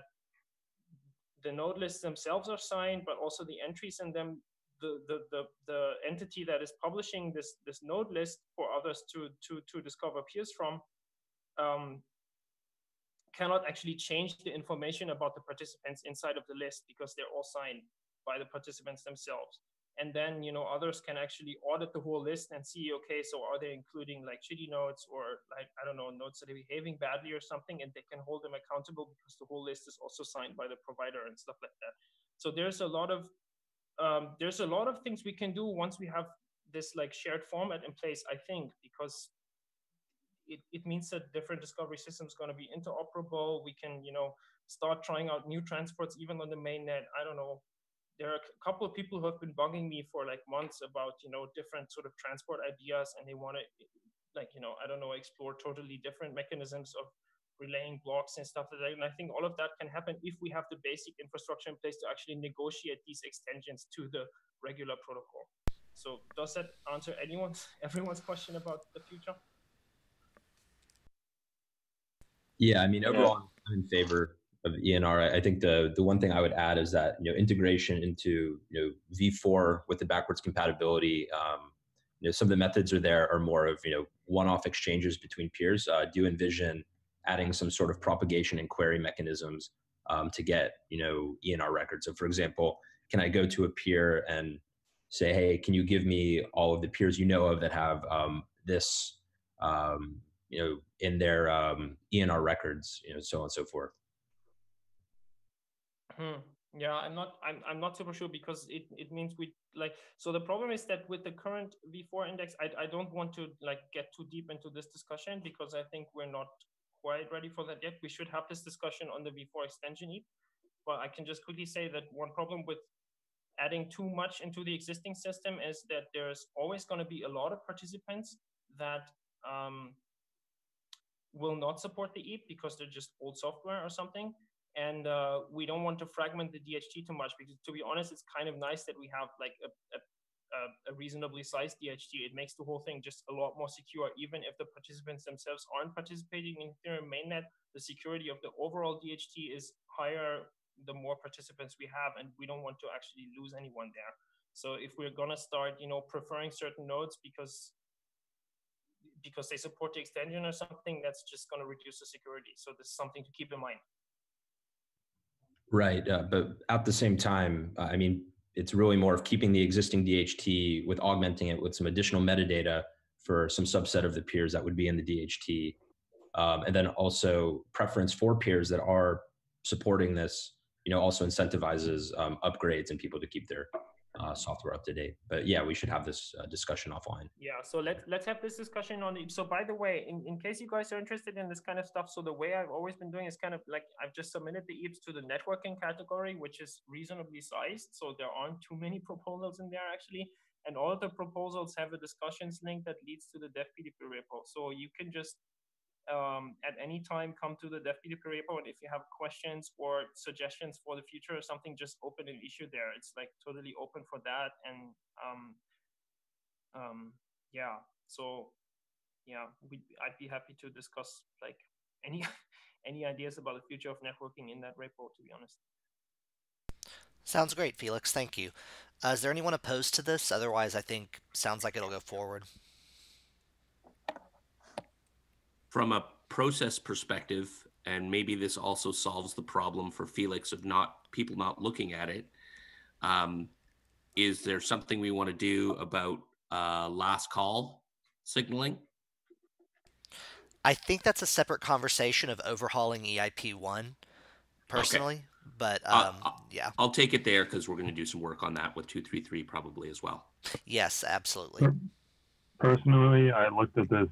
the node lists themselves are signed, but also the entries in them, the entity that is publishing this node list for others to discover peers from, cannot actually change the information about the participants inside of the list, because they're all signed by the participants themselves. And then, you know, others can actually audit the whole list and see, okay, so are they including like shitty nodes, or like, I don't know, nodes that are behaving badly or something, and they can hold them accountable because the whole list is also signed by the provider and stuff like that. So there's a lot of things we can do once we have this like shared format in place, I think, because it means that different discovery systems going to be interoperable. We can, you know, start trying out new transports even on the mainnet. I don't know, there are a couple of people who have been bugging me for like months about, different sort of transport ideas, and they want to, like, I don't know, explore totally different mechanisms of relaying blocks and stuff like that. And I think all of that can happen if we have the basic infrastructure in place to actually negotiate these extensions to the regular protocol. So does that answer everyone's question about the future? Yeah, I mean, overall, I'm in favor of ENR. I think the one thing I would add is that integration into V4 with the backwards compatibility. Some of the methods are more of one-off exchanges between peers. Do you envision adding some sort of propagation and query mechanisms to get ENR records? So, for example, can I go to a peer and say, hey, can you give me all of the peers you know of that have this in their ENR records, so on and so forth. Yeah, I'm not super sure, because it means we like, so the problem is that with the current V4 index, I don't want to like get too deep into this discussion, because I think we're not quite ready for that yet. We should have this discussion on the V4 extension ETH. But I can just quickly say that one problem with adding too much into the existing system is that there's always going to be a lot of participants that will not support the ETH because they're just old software or something. And we don't want to fragment the DHT too much, because to be honest, it's kind of nice that we have like a reasonably sized DHT. It makes the whole thing just a lot more secure. Even if the participants themselves aren't participating in Ethereum mainnet, the security of the overall DHT is higher the more participants we have, and we don't want to actually lose anyone there. So if we're gonna start, preferring certain nodes because they support the extension or something, that's just going to reduce the security. So this is something to keep in mind. Right, but at the same time, I mean, it's really more of keeping the existing DHT with augmenting it with some additional metadata for some subset of the peers that would be in the DHT. And then also preference for peers that are supporting this, also incentivizes upgrades and people to keep their software up to date. But yeah, we should have this discussion offline. Yeah, so let's have this discussion on it. So by the way, in case you guys are interested in this kind of stuff, so the way I've always been doing is kind of like, I've just submitted the ETHs to the networking category, which is reasonably sized. So there aren't too many proposals in there actually. And all of the proposals have a discussions link that leads to the dev PDP repo. So you can just at any time come to the dev PDP repo, and if you have questions or suggestions for the future or something, just open an issue there. It's like totally open for that. And yeah, so yeah, I'd be happy to discuss like any ideas about the future of networking in that repo, to be honest. Sounds great, Felix. Thank you. Is there anyone opposed to this? Otherwise, I think sounds like it'll go forward. From a process perspective, and maybe this also solves the problem for Felix of people not looking at it, is there something we want to do about last call signaling? I think that's a separate conversation of overhauling EIP1 personally, okay. But yeah. I'll take it there because we're going to do some work on that with 233 probably as well. Yes, absolutely. Personally, I looked at this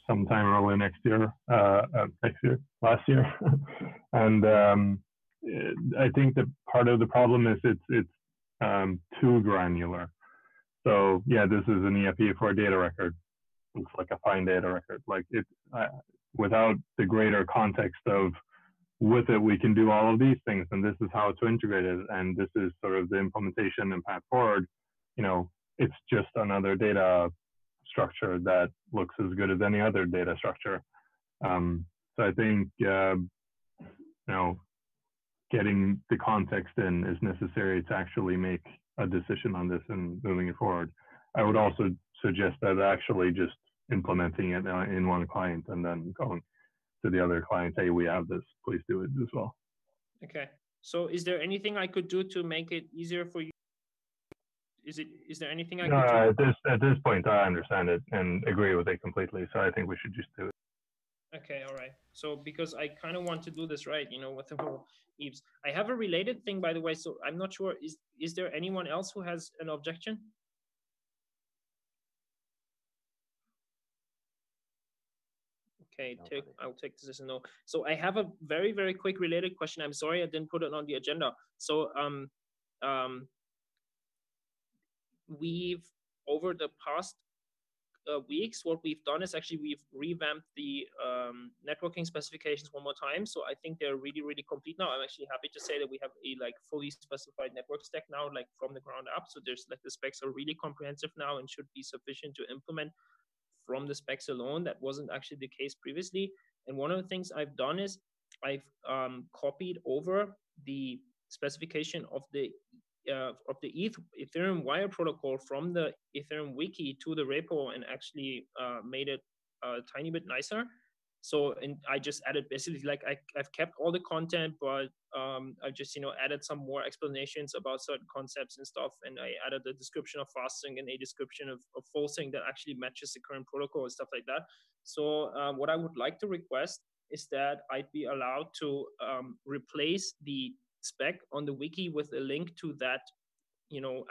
sometime early last year. And I think that part of the problem is it's too granular. So yeah, this is an EIP for a data record. Looks like a fine data record. Like it, without the greater context of with it, we can do all of these things, and this is how to integrate it, and this is sort of the implementation and path forward. It's just another data structure that looks as good as any other data structure. So I think getting the context in is necessary to actually make a decision on this and moving it forward. I would also suggest that actually just implementing it in one client and then going to the other client, hey, we have this, please do it as well. Okay. So is there anything I could do to make it easier for you? Is there anything I could do? At this point, I understand it and agree with it completely. So I think we should just do it. Okay, all right. So because I kind of want to do this right, with the whole EVES. I have a related thing, by the way. So I'm not sure, is there anyone else who has an objection? Okay, I'll take this as a no. So I have a very, very quick related question. I'm sorry I didn't put it on the agenda. So we've, over the past weeks, what we've done is actually we've revamped the networking specifications one more time. So I think they're really, really complete now. I'm actually happy to say that we have a like fully specified network stack now, like from the ground up. So there's like the specs are really comprehensive now and should be sufficient to implement from the specs alone. That wasn't actually the case previously. And one of the things I've done is I've copied over the specification of the Ethereum wire protocol from the Ethereum wiki to the repo and actually made it a tiny bit nicer. So, and I just added basically like I've kept all the content, but I've just, added some more explanations about certain concepts and stuff. And I added a description of fastsync and a description of full sync that actually matches the current protocol and stuff like that. So what I would like to request is that I'd be allowed to replace the spec on the wiki with a link to that,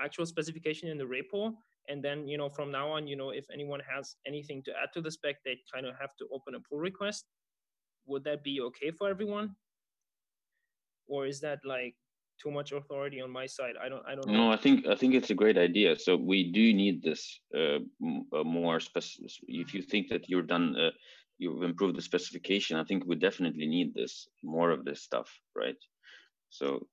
actual specification in the repo. And then, from now on, if anyone has anything to add to the spec, they kind of have to open a pull request. Would that be okay for everyone? Or is that like too much authority on my side? I don't know. No, I think it's a great idea. So we do need this more specific. If you think that you're done, you've improved the specification, I think we definitely need this, more of this stuff, right? So,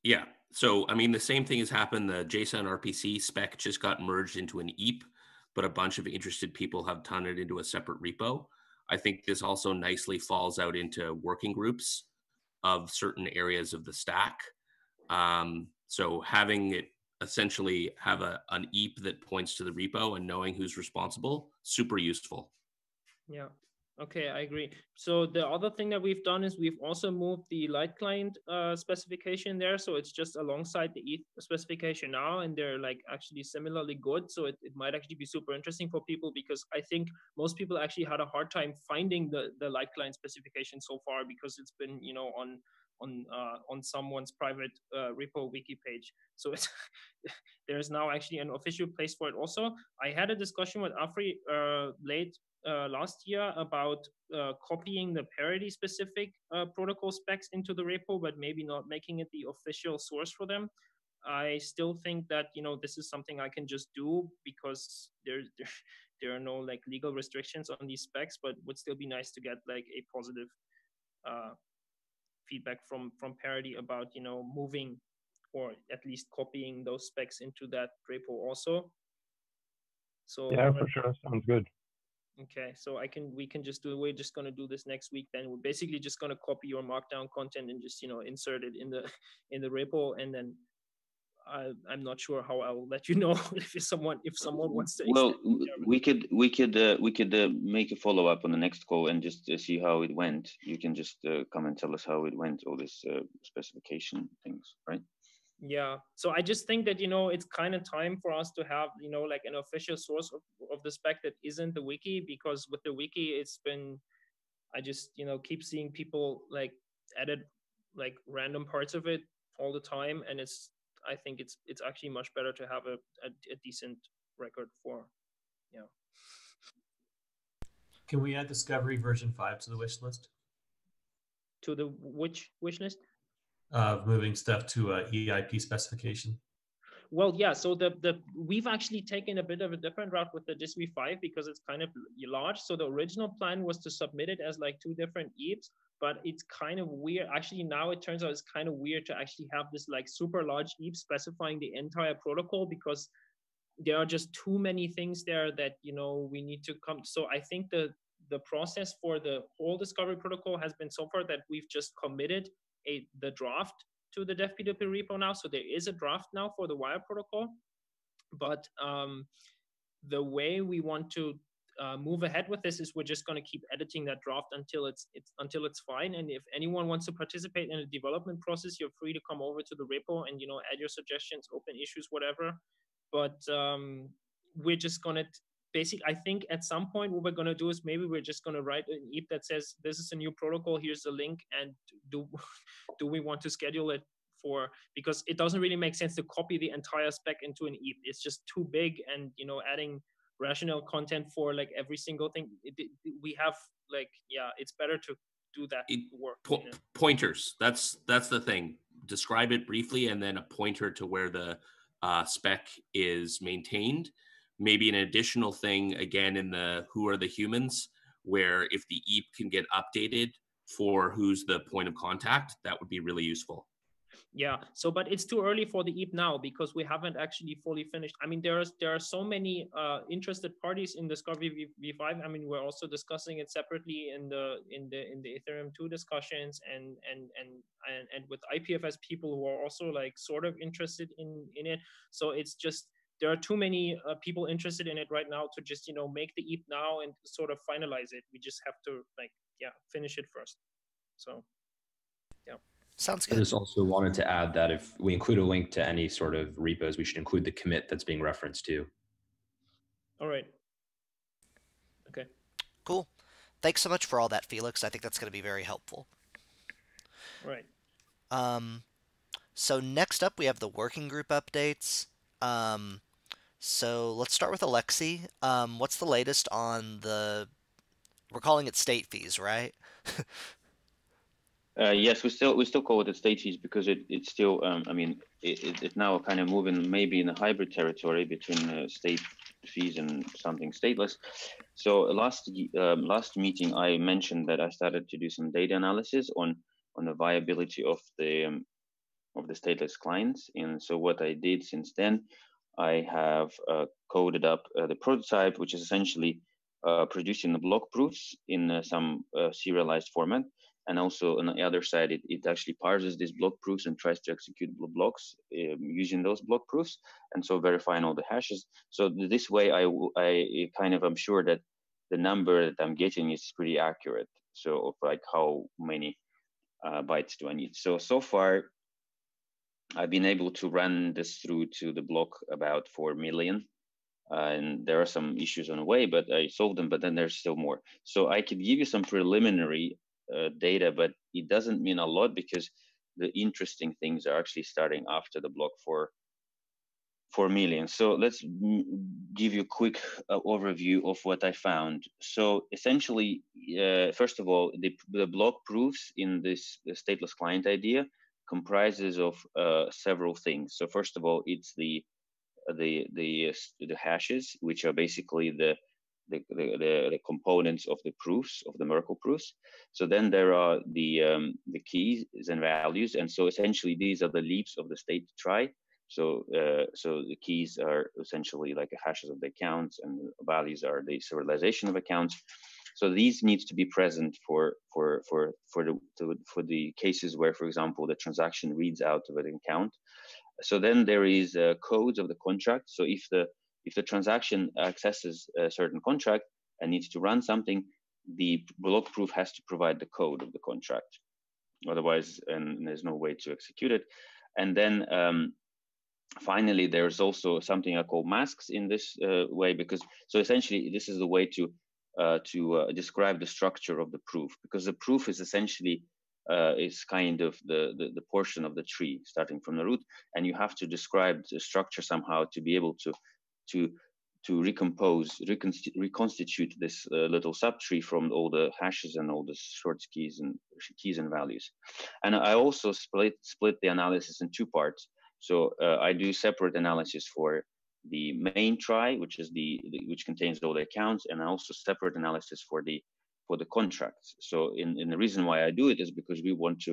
Yeah. So, I mean, the same thing has happened. The JSON RPC spec just got merged into an EAP, but a bunch of interested people have turned it into a separate repo. I think this also nicely falls out into working groups of certain areas of the stack. So having it essentially have an EAP that points to the repo and knowing who's responsible, super useful. Yeah. Okay, I agree. So the other thing that we've done is we've also moved the light client specification there. So it's just alongside the ETH specification now, and they're like actually similarly good. So it might actually be super interesting for people, because I think most people actually had a hard time finding the light client specification so far, because it's been, on someone's private repo wiki page. So it's there's now actually an official place for it also. I had a discussion with Afri late last year about copying the parity specific protocol specs into the repo, but maybe not making it the official source for them. I still think that, this is something I can just do, because there are no like legal restrictions on these specs, but would still be nice to get like a positive feedback from parity about, moving or at least copying those specs into that repo also. So yeah, for sure, sounds good. Okay, so we can just do, we're just going to do this next week. Then we're basically just going to copy your markdown content and just, insert it in the repo. And then I'm not sure how I'll let you know if someone wants to. Well, we could make a follow up on the next call and just see how it went. You can just come and tell us how it went, all this specification things, right? Yeah, so I just think that, it's kind of time for us to have, like an official source of the spec that isn't the wiki, because with the wiki, it's been, I just, keep seeing people like edit like random parts of it all the time. And I think it's actually much better to have a decent record for, Can we add Discovery version 5 to the wish list? To the which wish list? Moving stuff to a EIP specification. Well, yeah. So we've actually taken a bit of a different route with the DISV5 because it's kind of large. So the original plan was to submit it as like 2 different EAPs, but it's kind of weird. Actually, now it turns out it's kind of weird to actually have this like super large EAP specifying the entire protocol, because there are just too many things there that, we need to come. So I think the process for the whole discovery protocol has been so far that we've just committed the draft to the DevPDP repo now. So there is a draft now for the wire protocol, but the way we want to move ahead with this is we're just going to keep editing that draft until it's fine. And if anyone wants to participate in the development process, you're free to come over to the repo and, add your suggestions, open issues, whatever. But we're just going to I think at some point what we're going to do is maybe we're just going to write an EAP that says, this is a new protocol, here's the link, and do we want to schedule it for, because it doesn't really make sense to copy the entire spec into an EAP. It's just too big, and, adding rationale content for like every single thing. We have like, yeah, it's better to do that work. Pointers. That's the thing. describe it briefly and then a pointer to where the spec is maintained. Maybe an additional thing again in the who are the humans, where if the EAP can get updated for who's the point of contact, that would be really useful. Yeah, so but it's too early for the EAP now because we haven't actually fully finished. I mean, there are so many interested parties in Discovery v5. I mean, we're also discussing it separately in the Ethereum 2 discussions and with IPFS people who are also like sort of interested in it. So it's just there are too many people interested in it right now to just make the EAP now and sort of finalize it. We just have to finish it first. So yeah. Sounds I good. just also wanted to add that if we include a link to any sort of repos, we should include the commit that's being referenced too. All right. Okay. Cool. Thanks so much for all that, Felix. I think that's going to be very helpful. All right. So next up, we have the working group updates. So let's start with Alexei. What's the latest on we're calling it state fees, right? Yes, we still call it state fees because it's still I mean it's now kind of moving maybe in a hybrid territory between state fees and something stateless. So last meeting I mentioned that I started to do some data analysis on the viability of the stateless clients, and so what I did since then, I have coded up the prototype, which is essentially producing the block proofs in some serialized format. And also on the other side, it actually parses these block proofs and tries to execute blocks using those block proofs, and so verifying all the hashes. So this way, I kind of am sure that the number that I'm getting is pretty accurate. So of like how many bytes do I need? So far, I've been able to run this through to the block about 4 million. And there are some issues on the way, but I solved them, but then there's still more. So I could give you some preliminary data, but it doesn't mean a lot because the interesting things are actually starting after the block 4 million. So let's give you a quick overview of what I found. So essentially, first of all, the block proofs in this stateless client idea comprises of several things. So first of all, it's the hashes, which are basically the components of the proofs, of the Merkle proofs. So then there are the keys and values, and so essentially these are the leaps of the state trie. So the keys are essentially like the hashes of the accounts, and the values are the serialization of accounts. So these needs to be present for the cases where, for example, the transaction reads out of an account. So then there is codes of the contract. So if the transaction accesses a certain contract and needs to run something, the block proof has to provide the code of the contract. Otherwise, and there's no way to execute it. And then finally, there's also something I call masks in this way, because so essentially this is the way to describe the structure of the proof, because the proof is essentially is kind of the portion of the tree starting from the root, and you have to describe the structure somehow to be able to reconstitute this little subtree from all the hashes and all the short keys and values. And I also split the analysis in two parts. So I do separate analysis for the main trie, which is which contains all the accounts, and also separate analysis for the contracts. So in the reason why I do it is because we want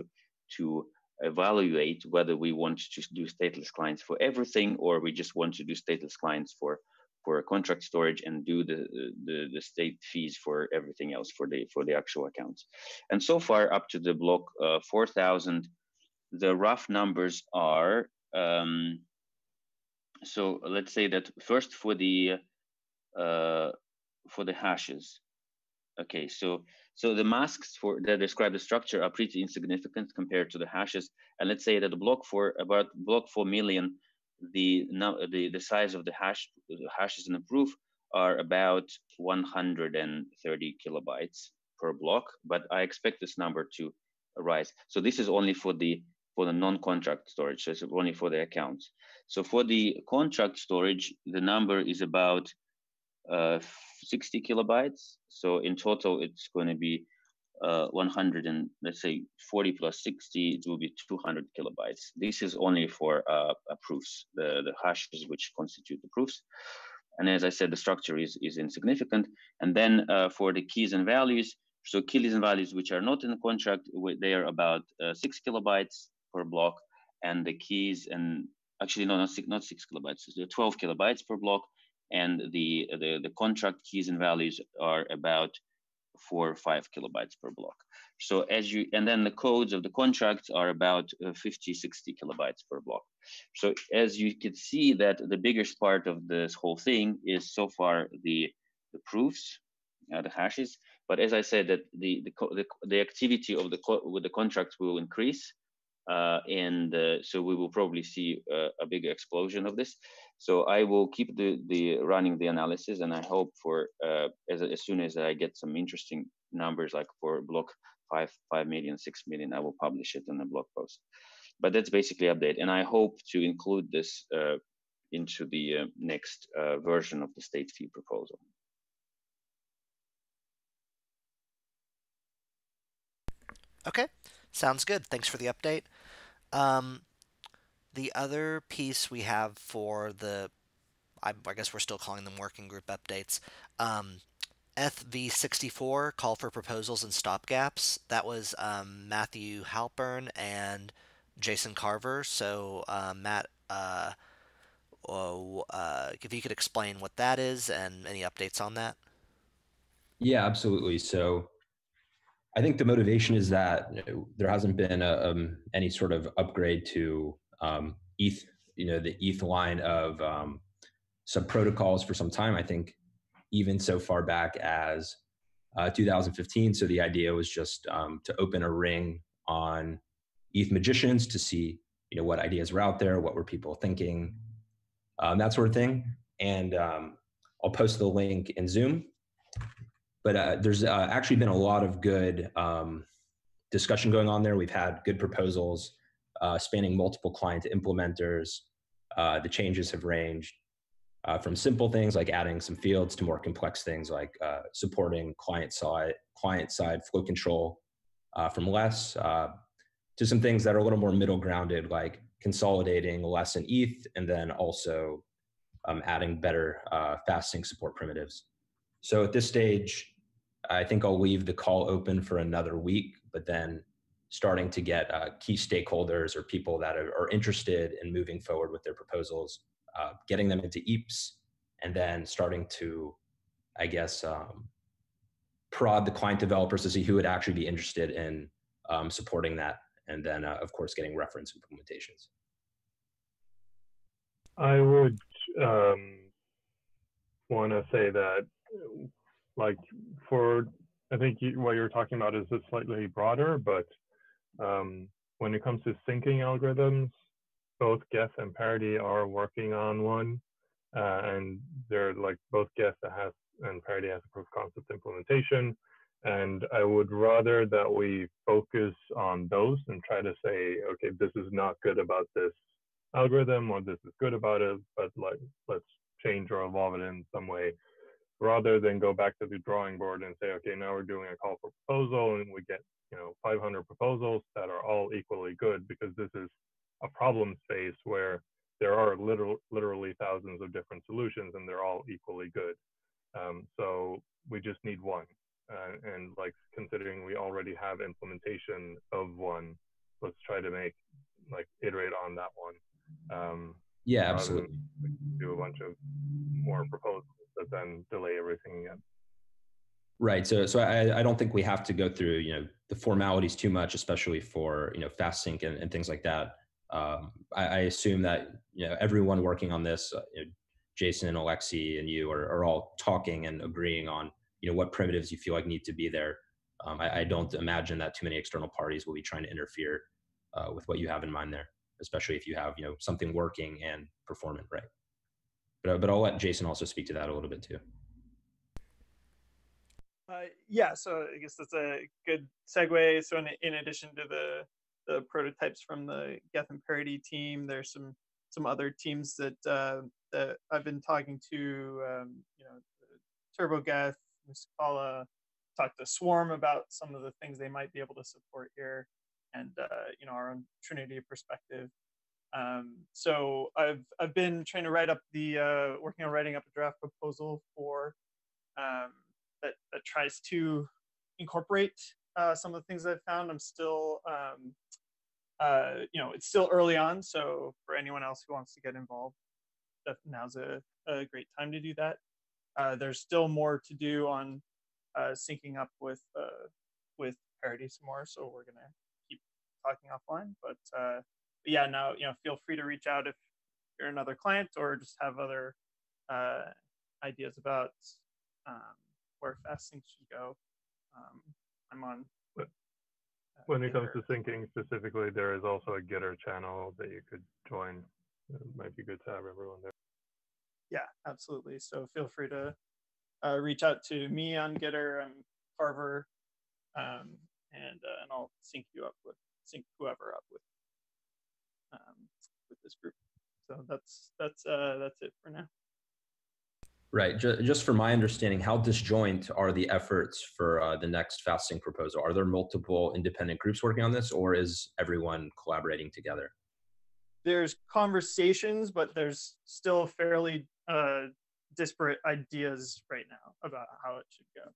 to evaluate whether we want to do stateless clients for everything, or we just want to do stateless clients for contract storage and do the state fees for everything else, for the actual accounts. And so far up to the block 4,000, the rough numbers are so let's say that first for the hashes. Okay, so the masks that describe the structure are pretty insignificant compared to the hashes. And let's say that the block 4 million, the size of the hashes in the proof are about 130 kilobytes per block, but I expect this number to rise. So this is only for the non-contract storage, so it's only for the accounts. So for the contract storage, the number is about 60 kilobytes. So in total, it's going to be 100 and let's say 40 plus 60, it will be 200 kilobytes. This is only for proofs, the hashes which constitute the proofs. And as I said, the structure is insignificant. And then for the keys and values, so keys and values which are not in the contract, they are about 6 kilobytes per block, and the keys and actually no, not 6 kilobytes, 12 kilobytes per block, and the contract keys and values are about 4 or 5 kilobytes per block. So and then the codes of the contracts are about 50, 60 kilobytes per block. So as you can see that the biggest part of this whole thing is so far the proofs, the hashes. But as I said, that the activity of with the contracts will increase, and so we will probably see a bigger explosion of this. So I will keep the running the analysis, and I hope for as soon as I get some interesting numbers, like for block 5 million, 6 million, I will publish it in a blog post. But that's basically update, and I hope to include this into the next version of the state fee proposal. Okay, sounds good. Thanks for the update. The other piece we have for I guess we're still calling them working group updates. FV64, call for proposals and stopgaps. That was Matthew Halpern and Jason Carver. So Matt, if you could explain what that is and any updates on that. Yeah, absolutely. So I think the motivation is that there hasn't been any sort of upgrade to ETH, the ETH line of sub protocols for some time. I think even so far back as 2015. So the idea was just to open a ring on ETH magicians to see, what ideas were out there, what were people thinking, that sort of thing. And I'll post the link in Zoom. But there's actually been a lot of good discussion going on there. We've had good proposals spanning multiple client implementers. The changes have ranged from simple things like adding some fields to more complex things like supporting client-side flow control from less to some things that are a little more middle grounded, like consolidating less in ETH and then also adding better fast sync support primitives. So at this stage, I think I'll leave the call open for another week, but then starting to get key stakeholders or people that are interested in moving forward with their proposals, getting them into EAPs, and then starting to, I guess, prod the client developers to see who would actually be interested in supporting that, and then, of course, getting reference implementations. I would want to say that, like, I think what you're talking about is slightly broader, but when it comes to syncing algorithms, both Geth and Parity are working on one, and they're like both Geth and Parity has a proof of concept implementation. And I would rather that we focus on those and try to say, okay, this is not good about this algorithm, or this is good about it, but like let's change or evolve it in some way, rather than go back to the drawing board and say, okay, now we're doing a call for proposal and we get 500 proposals that are all equally good, because this is a problem space where there are literally thousands of different solutions and they're all equally good. So we just need one. And like, considering we already have implementation of one, let's try to iterate on that one. Yeah, absolutely. Do a bunch of more proposals that then delay everything again. Right. So I don't think we have to go through, the formalities too much, especially for, fast sync and things like that. I assume that, everyone working on this, Jason and Alexi and you are all talking and agreeing on, what primitives you feel like need to be there. I don't imagine that too many external parties will be trying to interfere with what you have in mind there, especially if you have, something working and performant, right? But I'll let Jason also speak to that a little bit too. Yeah, so I guess that's a good segue. So in addition to the prototypes from the Geth and Parity team, there's some other teams that that I've been talking to. TurboGeth, Muscala, talk to Swarm about some of the things they might be able to support here, and our own Trinity perspective. So I've been trying to write up working on writing up a draft proposal for that tries to incorporate some of the things I've found. I'm still it's still early on, so for anyone else who wants to get involved, now's a great time to do that. There's still more to do on syncing up with Parity some more, so we're gonna keep talking offline. But yeah, now feel free to reach out if you're another client or just have other ideas about where fast sync should go. I'm on. When it comes to syncing specifically, there is also a Gitter channel that you could join. It might be good to have everyone there. Yeah, absolutely. So feel free to reach out to me on Gitter. I'm Carver, and I'll sync whoever up with this group. So that's it for now. Right. Just for my understanding, how disjoint are the efforts for the next FastSync proposal? Are there multiple independent groups working on this, or is everyone collaborating together? There's conversations, but there's still fairly disparate ideas right now about how it should go.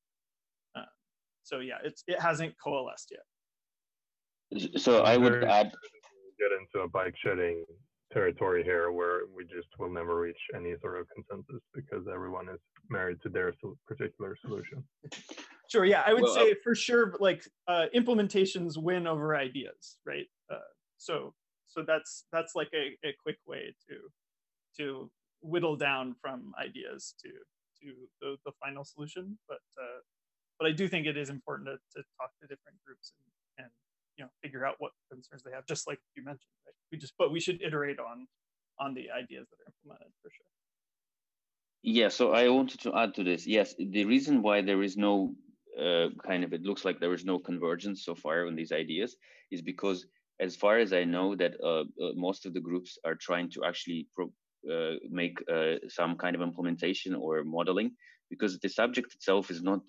So yeah, it hasn't coalesced yet. So I would add. Get into a bike shedding territory here where we just will never reach any sort of consensus because everyone is married to their particular solution. Sure, yeah, I would say for sure, like implementations win over ideas, right? So that's like a quick way to whittle down from ideas to the final solution. But I do think it is important to talk to different groups and figure out what concerns they have, just like you mentioned, right? But we should iterate on the ideas that are implemented for sure. Yeah, so I wanted to add to this. Yes, the reason why there is no it looks like there is no convergence so far on these ideas is because, as far as I know, that most of the groups are trying to actually make some kind of implementation or modeling, because the subject itself is not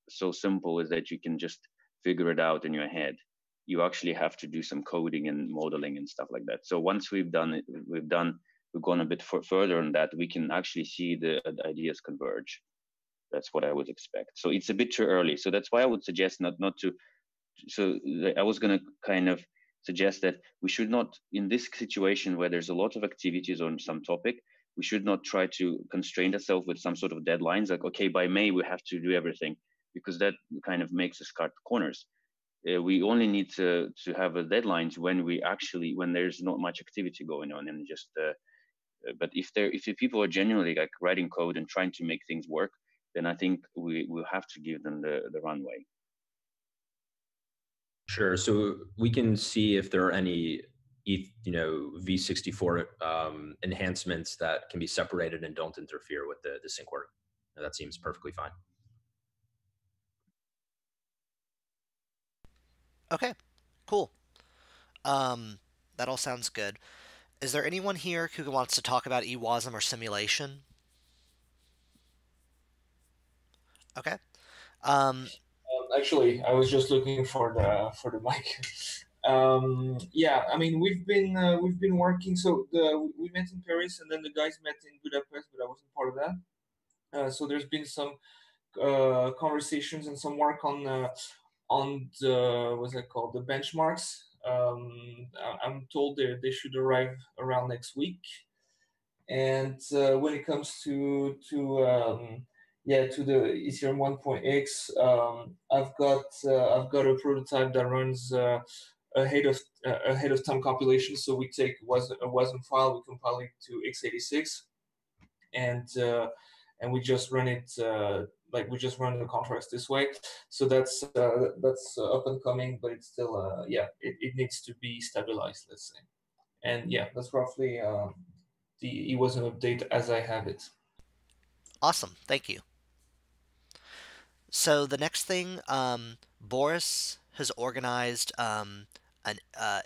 so simple as that you can just figure it out in your head. You actually have to do some coding and modeling and stuff like that. So once we've gone a bit further on that, we can actually see the ideas converge. That's what I would expect. So it's a bit too early. So that's why I would suggest not to. So I was going to kind of suggest that we should not, in this situation where there's a lot of activities on some topic, we should not try to constrain ourselves with some sort of deadlines, like, okay, by May we have to do everything, because that kind of makes us cut corners. We only need to have a deadlines when there's not much activity going on, and just but if people are genuinely like writing code and trying to make things work, then I think we will have to give them the runway. Sure. So we can see if there are any v64 enhancements that can be separated and don't interfere with the sync work. That seems perfectly fine. Okay, cool. That all sounds good. Is there anyone here who wants to talk about eWASM or simulation? Okay. Actually, I was just looking for the mic. Yeah, I mean we've been working. So we met in Paris, and then the guys met in Budapest, but I wasn't part of that. So there's been some conversations and some work on the what's that called, the benchmarks. I'm told they should arrive around next week. And when it comes to the Ethereum 1.x, I've got a prototype that runs ahead of time compilation. So we take a WASM file, we compile it to x86, and we just run it we just run the contracts this way. So that's up and coming, but it's still it needs to be stabilized, let's say. And yeah, that's roughly it was an update as I have it. Awesome, thank you. So the next thing, Boris has organized an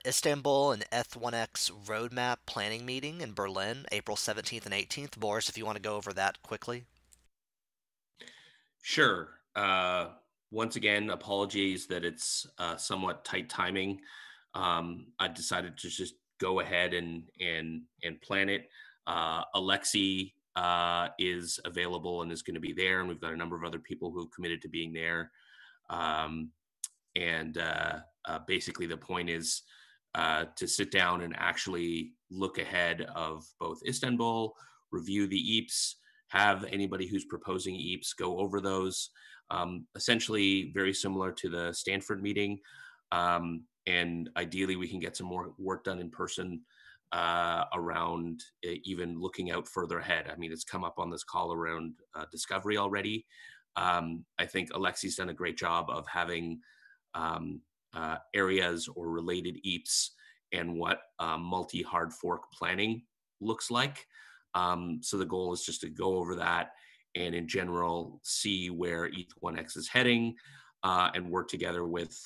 Istanbul and Eth1x roadmap planning meeting in Berlin, April 17th and 18th. Boris, if you want to go over that quickly. Sure. once again, apologies that it's somewhat tight timing. I decided to just go ahead and plan it. Alexi is available and is going to be there, and we've got a number of other people who have committed to being there. Basically, the point is to sit down and actually look ahead of both Istanbul, review the EAPs, have anybody who's proposing EAPs go over those. Essentially, very similar to the Stanford meeting. And ideally, we can get some more work done in person around even looking out further ahead. I mean, it's come up on this call around discovery already. I think Alexi's done a great job of having areas or related EAPs and what multi-hard fork planning looks like. So the goal is just to go over that and in general see where ETH1X is heading and work together with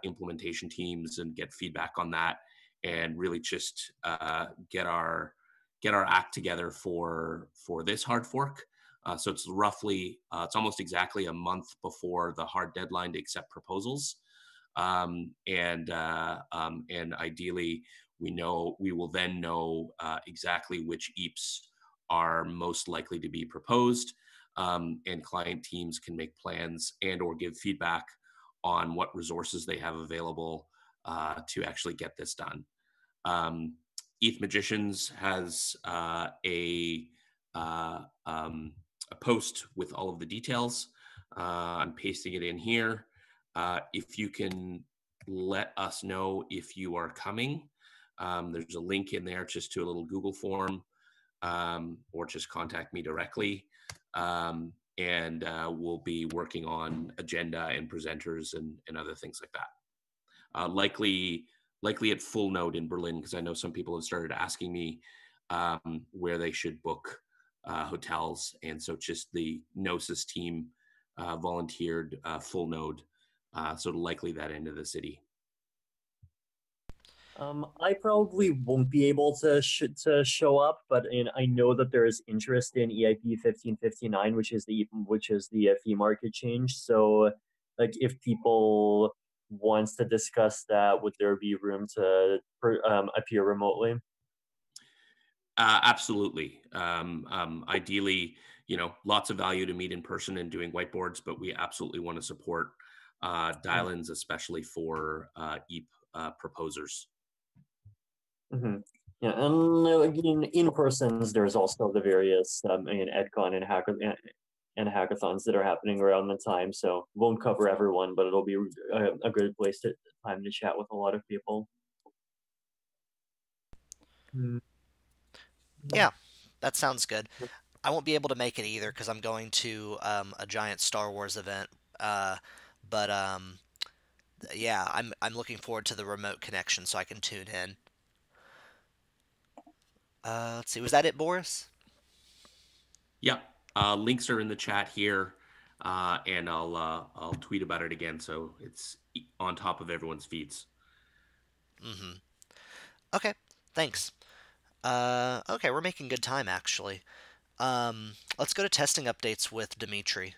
implementation teams and get feedback on that and really just get our act together for this hard fork. So it's roughly, it's almost exactly a month before the hard deadline to accept proposals. And ideally, we will then know exactly which EAPs are most likely to be proposed, and client teams can make plans and or give feedback on what resources they have available to actually get this done. ETH Magicians has a post with all of the details. I'm pasting it in here. If you can let us know if you are coming, there's a link in there just to a little Google form, or just contact me directly. And we'll be working on agenda and presenters and other things like that. Likely at Full Node in Berlin, because I know some people have started asking me where they should book hotels. And so just the Gnosis team volunteered Full Node. So likely that end of the city. I probably won't be able to show up, but I know that there is interest in EIP 1559, which is the fee market change. So, like, if people wants to discuss that, would there be room to appear remotely? Absolutely. Ideally, lots of value to meet in person and doing whiteboards, but we absolutely want to support dial-ins, especially for EAP proposers. Mm-hmm. Yeah, and in persons, there's also the various EdCon and hackathons that are happening around the time. So won't cover everyone, but it'll be a good time to chat with a lot of people. Yeah, that sounds good. I won't be able to make it either because I'm going to a giant Star Wars event. But yeah, I'm looking forward to the remote connection so I can tune in. Let's see, was that it, Boris? Yeah, links are in the chat here, and I'll tweet about it again so it's on top of everyone's feeds. Mm-hmm. Okay, thanks. Okay, we're making good time actually. Let's go to testing updates with Dimitri.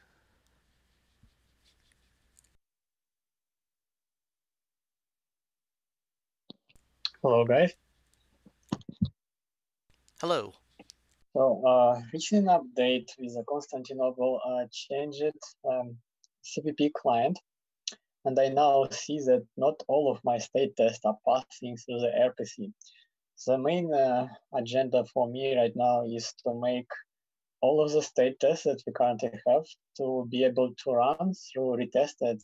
Hello, guys. Hello. So, recent update with the Constantinople changed CPP client, and I now see that not all of my state tests are passing through the RPC. The main agenda for me right now is to make all of the state tests that we currently have to be able to run through retested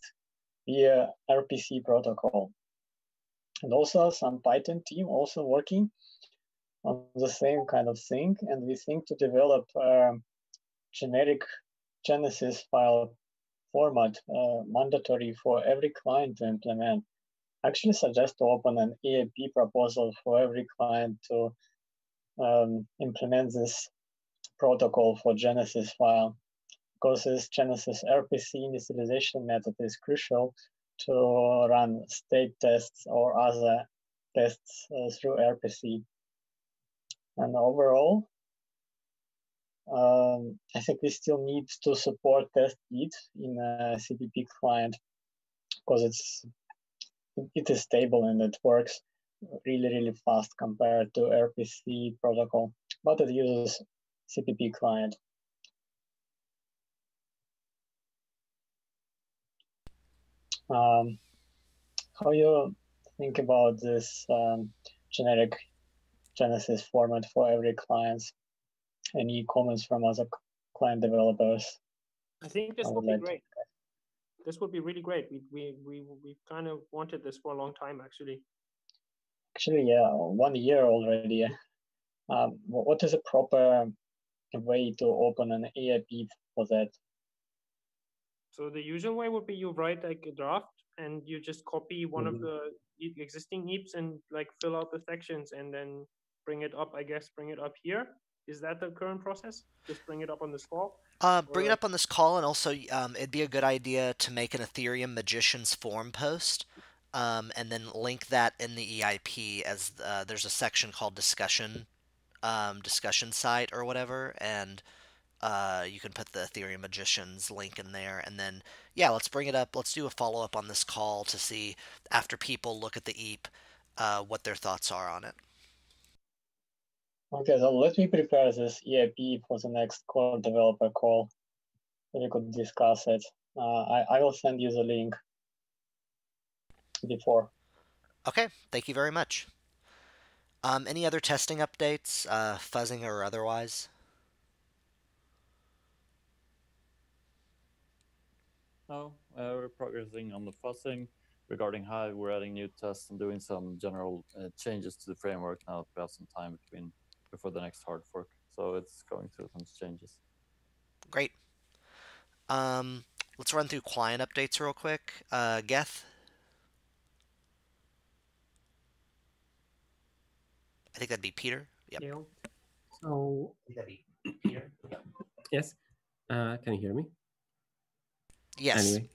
via RPC protocol. And also some Python team also working on the same kind of thing, and we think to develop a generic Genesis file format mandatory for every client to implement. I actually suggest to open an EAP proposal for every client to implement this protocol for Genesis file, because this Genesis RPC initialization method is crucial to run state tests or other tests through RPC. And overall, I think we still need to support test it in a CPP client because it is stable and it works really fast compared to RPC protocol, but it uses CPP client. How you think about this generic Genesis format for every client? Any comments from other client developers? I think this would be great. This would be really great. We kind of wanted this for a long time, actually. Actually, yeah, 1 year already. What is a proper way to open an EIP for that? So the usual way would be you write like a draft and you just copy one of the existing EAPs and like fill out the sections and then bring it up, I guess, bring it up here. Is that the current process? Just bring it up on this call? Bring it up on this call, and also it'd be a good idea to make an Ethereum Magicians forum post, and then link that in the EIP as there's a section called discussion site or whatever, and you can put the Ethereum Magicians link in there, and then yeah, let's bring it up. Let's do a follow up on this call to see after people look at the EAP what their thoughts are on it. Okay, so let me prepare this EIP for the next core developer call. We could discuss it. I will send you the link before. Okay, thank you very much. Any other testing updates, fuzzing or otherwise? No, we're progressing on the fuzzing regarding how we're adding new tests and doing some general changes to the framework now that we have some time before the next hard fork. So it's going through some changes. Great. Let's run through client updates real quick. Geth? I think that'd be Peter. Yep. Yeah. So that'd be Peter. Yes. Can you hear me? Yes. Anyway,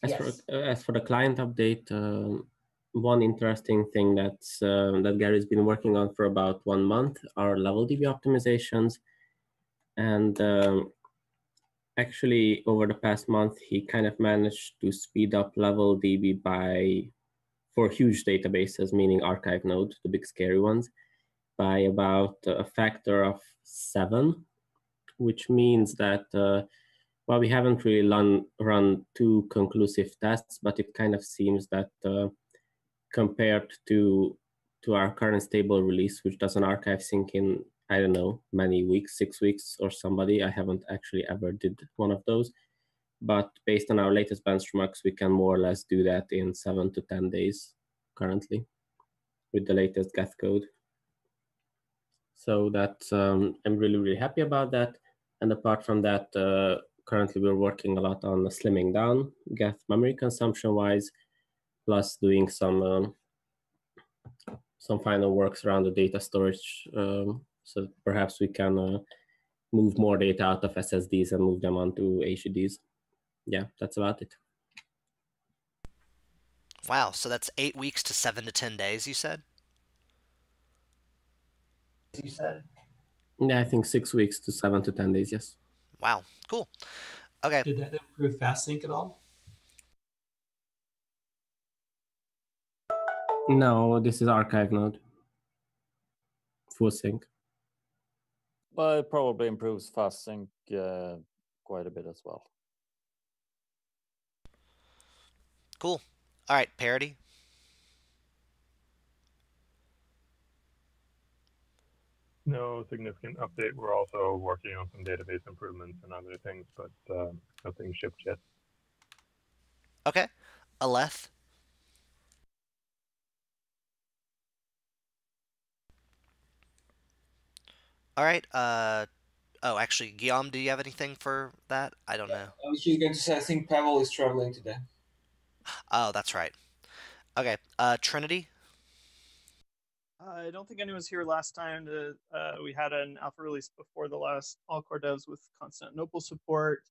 as for the client update, one interesting thing that Gary's been working on for about 1 month are level DB optimizations, and actually over the past month he kind of managed to speed up level DB for huge databases, meaning archive node, the big scary ones, by about a factor of 7, which means that well, we haven't really run 2 conclusive tests, but it kind of seems that compared to our current stable release, which does an archive sync in, I don't know, many weeks, 6 weeks or somebody, I haven't actually ever did one of those. But based on our latest benchmarks, we can more or less do that in 7 to 10 days currently with the latest Geth code. So that's, I'm really happy about that. And apart from that, currently we're working a lot on slimming down Geth memory consumption wise, plus doing some final works around the data storage. So perhaps we can move more data out of SSDs and move them onto HDDs. Yeah, that's about it. Wow, so that's 8 weeks to 7 to 10 days, you said? Yeah, I think 6 weeks to 7 to 10 days, yes. Wow, cool. Okay. Did that improve fast sync at all? No, this is archive node. Full sync. But it probably improves fast sync quite a bit as well. Cool. All right, parity. No significant update. We're also working on some database improvements and other things, but nothing shipped yet. Okay. Aleph. All right. Oh, actually, Guillaume, do you have anything for that? I don't know. I was just going to say, I think Pavel is traveling today. Oh, that's right. Okay. Trinity. I don't think anyone was here last time. We had an alpha release before the last all core devs with Constantinople support,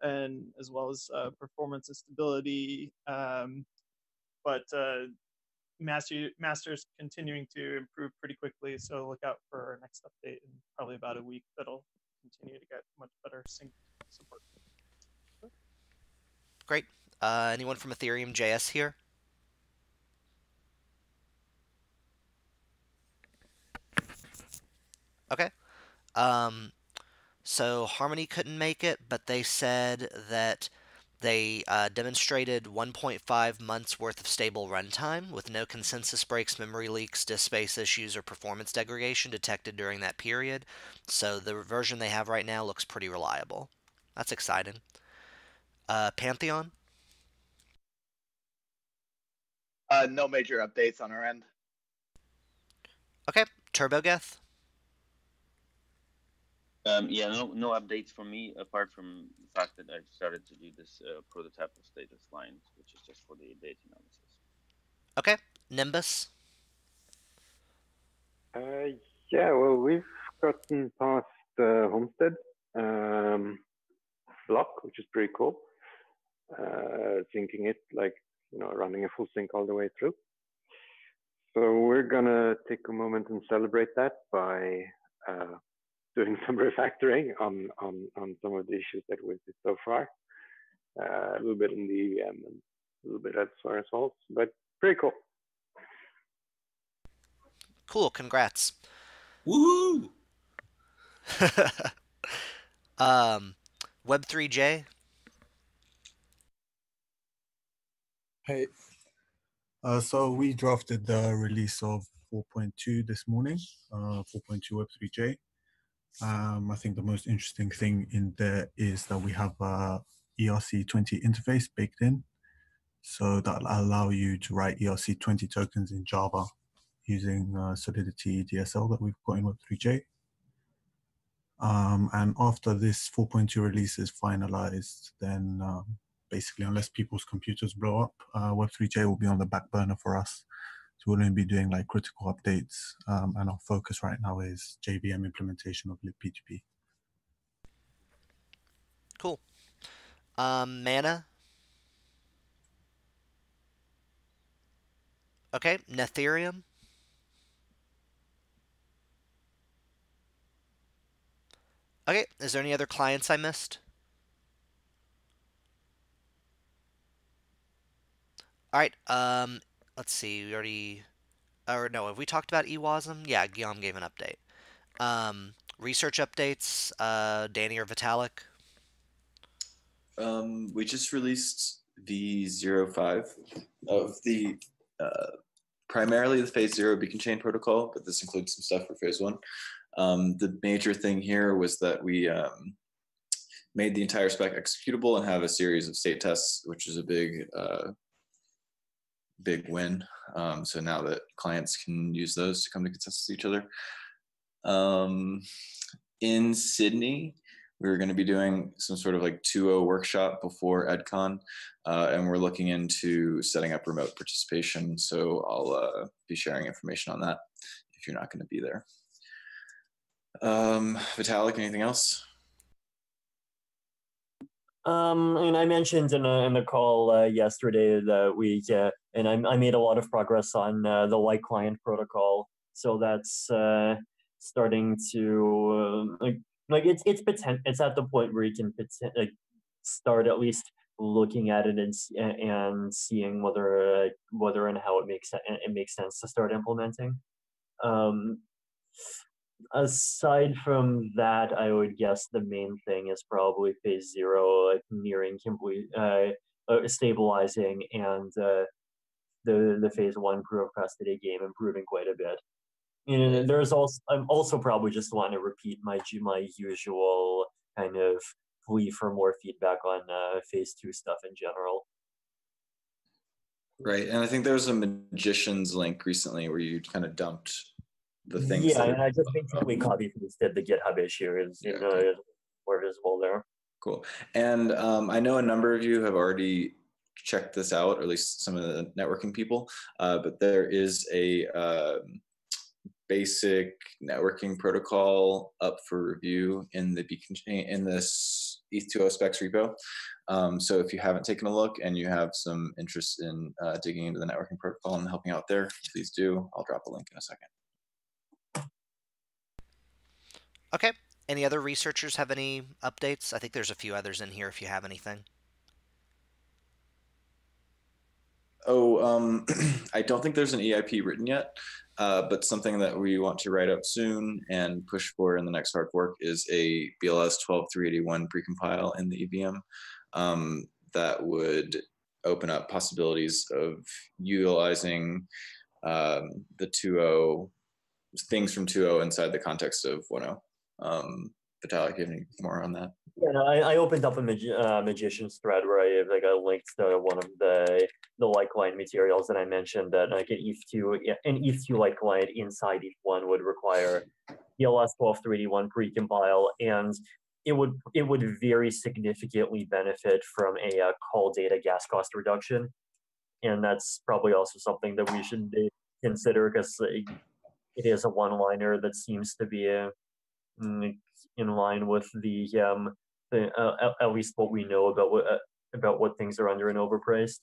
and as well as performance and stability. But master's continuing to improve pretty quickly. So look out for our next update in probably about a week. That'll continue to get much better sync support. Great. Anyone from Ethereum JS here? Okay. So Harmony couldn't make it, but they said that they demonstrated 1.5 months worth of stable runtime with no consensus breaks, memory leaks, disk space issues, or performance degradation detected during that period. So the version they have right now looks pretty reliable. That's exciting. Pantheon? No major updates on our end. Okay. TurboGeth? Yeah, no updates from me apart from the fact that I've started to do this prototype of status lines, which is just for the data analysis. Okay. Nimbus? Yeah, well, we've gotten past the Homestead block, which is pretty cool. Syncing it, like, running a full sync all the way through. So we're gonna take a moment and celebrate that by doing some refactoring on some of the issues that we've did so far. A little bit in the EVM and a little bit as well, but pretty cool. Cool, congrats. Woohoo! Web3J? Hey, so we drafted the release of 4.2 this morning, 4.2 Web3J. I think the most interesting thing in there is that we have a ERC20 interface baked in. So that'll allow you to write ERC20 tokens in Java using Solidity DSL that we've got in Web3J. And after this 4.2 release is finalized, then basically, unless people's computers blow up, Web3J will be on the back burner for us. So we'll only be doing like critical updates, and our focus right now is JVM implementation of libp2p. Cool. Mana? Okay, Ethereum? Okay, is there any other clients I missed? All right, let's see, we already, or no, have we talked about EWASM? Yeah, Guillaume gave an update. Research updates, Danny or Vitalik? We just released V05 of the primarily the phase 0 beacon chain protocol, but this includes some stuff for phase 1. The major thing here was that we made the entire spec executable and have a series of state tests, which is a big win. So now that clients can use those to come to consensus with each other. In Sydney, we're going to be doing some sort of like 2.0 workshop before EdCon, and we're looking into setting up remote participation. So I'll be sharing information on that if you're not going to be there. Vitalik, anything else? And I mentioned in the call yesterday that we and I made a lot of progress on the light client protocol. So that's starting to it's at the point where you can start at least looking at it and seeing whether and how it makes sense to start implementing. Aside from that, I would guess the main thing is probably phase 0, like nearing complete, stabilizing, and the phase 1 proof of custody game improving quite a bit. And there's also, I'm also probably just want to repeat my usual kind of plea for more feedback on phase 2 stuff in general. Right, and I think there was a Magician's link recently where you kind of dumped the things. Yeah, and I just basically copy pasted the GitHub issue. Is more visible there. Cool. And I know a number of you have already checked this out, or at least some of the networking people. But there is a basic networking protocol up for review in the beacon chain, in this ETH2O specs repo. So if you haven't taken a look and you have some interest in digging into the networking protocol and helping out there, please do. I'll drop a link in a second. Okay. Any other researchers have any updates? I think there's a few others in here if you have anything. Oh, I don't think there's an EIP written yet, but something that we want to write up soon and push for in the next hard fork is a BLS 12381 precompile in the EVM that would open up possibilities of utilizing the 2.0 things from 2.0 inside the context of 1.0. Vitalik, you have any more on that? Yeah, no, I opened up a magician's thread where I like I linked to one of the light client materials that I mentioned that like an ETH2 light client inside ETH1 would require ELS 12381 precompile, and it would very significantly benefit from a call data gas cost reduction, and that's probably also something that we should consider because it is a one-liner that seems to be in line with the at least what we know about what things are under and overpriced.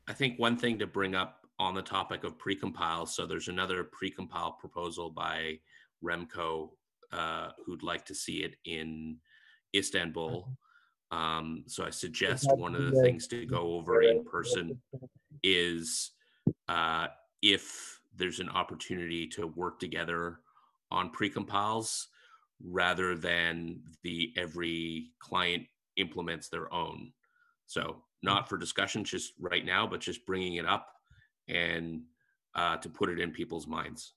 I think one thing to bring up on the topic of precompile, so there's another precompile proposal by Remco who'd like to see it in Istanbul. So I suggest one of the things to go over in person is if there's an opportunity to work together on precompiles rather than every client implements their own. So not for discussion just right now, but just bringing it up and to put it in people's minds.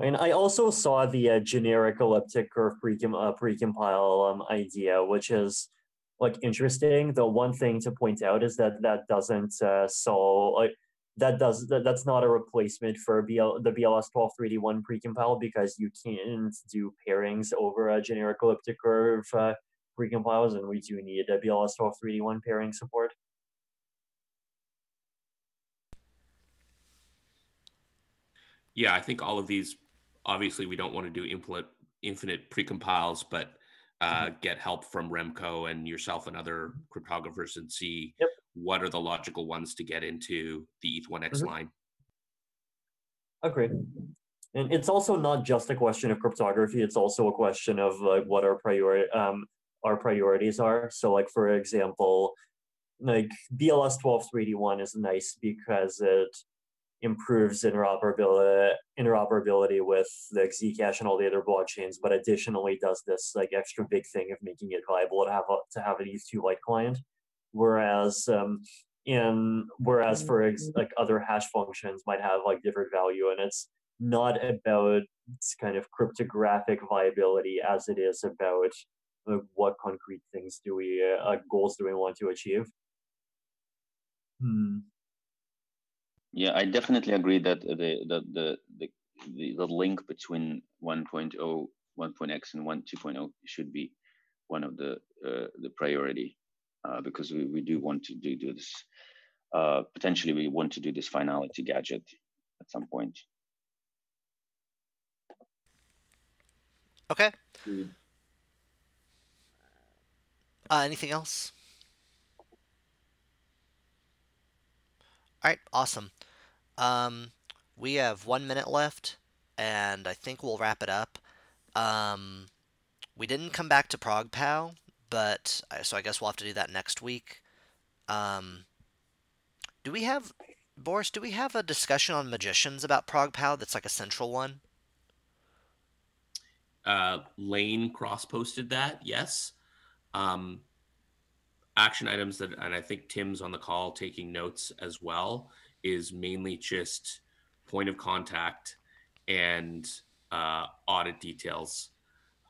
And I also saw the generic elliptic curve precompile idea, which is like interesting. The one thing to point out is that doesn't solve like that's not a replacement for the BLS 12381 precompile because you can't do pairings over a generic elliptic curve precompiles, and we do need a BLS 12381 pairing support. Yeah, I think all of these, obviously we don't want to do infinite precompiles, but get help from Remco and yourself and other cryptographers and see what are the logical ones to get into the ETH1X line. Agreed. And it's also not just a question of cryptography, it's also a question of like what our priorities are. So like, for example, like BLS 12381 is nice because it improves interoperability with the Zcash and all the other blockchains, but additionally does this like extra big thing of making it viable to have an ETH2 light client. Whereas for like other hash functions might have like different value, and it's not about kind of cryptographic viability as it is about what concrete things goals do we want to achieve. Yeah, I definitely agree that the link between 1.0, 1.x, and 2.0 should be one of the priority because we do want to do this. Potentially, we want to do this finality gadget at some point. Okay. Anything else? All right, awesome. We have 1 minute left, and I think we'll wrap it up. We didn't come back to ProgPoW, but so I guess we'll have to do that next week. Do we have, Boris, do we have a discussion on magicians about ProgPoW that's like a central one? Lane cross-posted that, yes. Action items that, and I think Tim's on the call taking notes as well, is mainly just point of contact and audit details.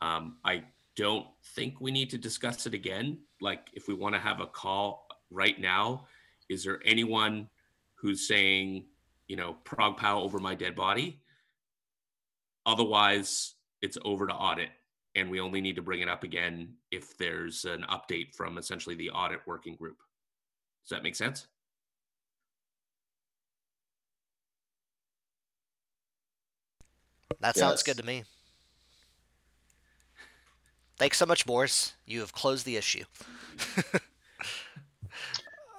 I don't think we need to discuss it again. Like, if we want to have a call right now, is there anyone who's saying, ProgPoW over my dead body? Otherwise, it's over to audit, and we only need to bring it up again if there's an update from essentially the audit working group. Does that make sense? That sounds good to me. Thanks so much, Boris. You have closed the issue.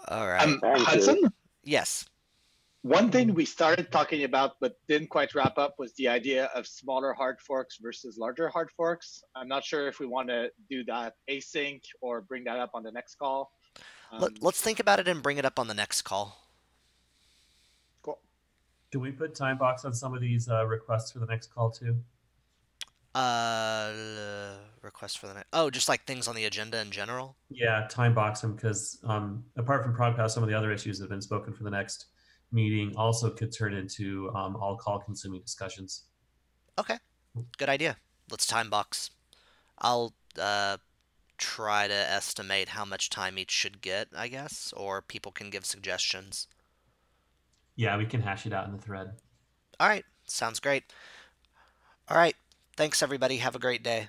All right. Hudson? Yes. One thing we started talking about but didn't quite wrap up was the idea of smaller hard forks versus larger hard forks. I'm not sure if we want to do that async or bring that up on the next call. Let's think about it and bring it up on the next call. Cool. Can we put time box on some of these requests for the next call too? Request for the next. Oh, just like things on the agenda in general. Yeah, time box them because apart from ProgPoW, some of the other issues that have been spoken for the next meeting also could turn into all call consuming discussions. Okay, good idea. Let's time box. I'll try to estimate how much time each should get, I guess, or people can give suggestions. Yeah, we can hash it out in the thread. All right, sounds great. All right, thanks everybody. Have a great day.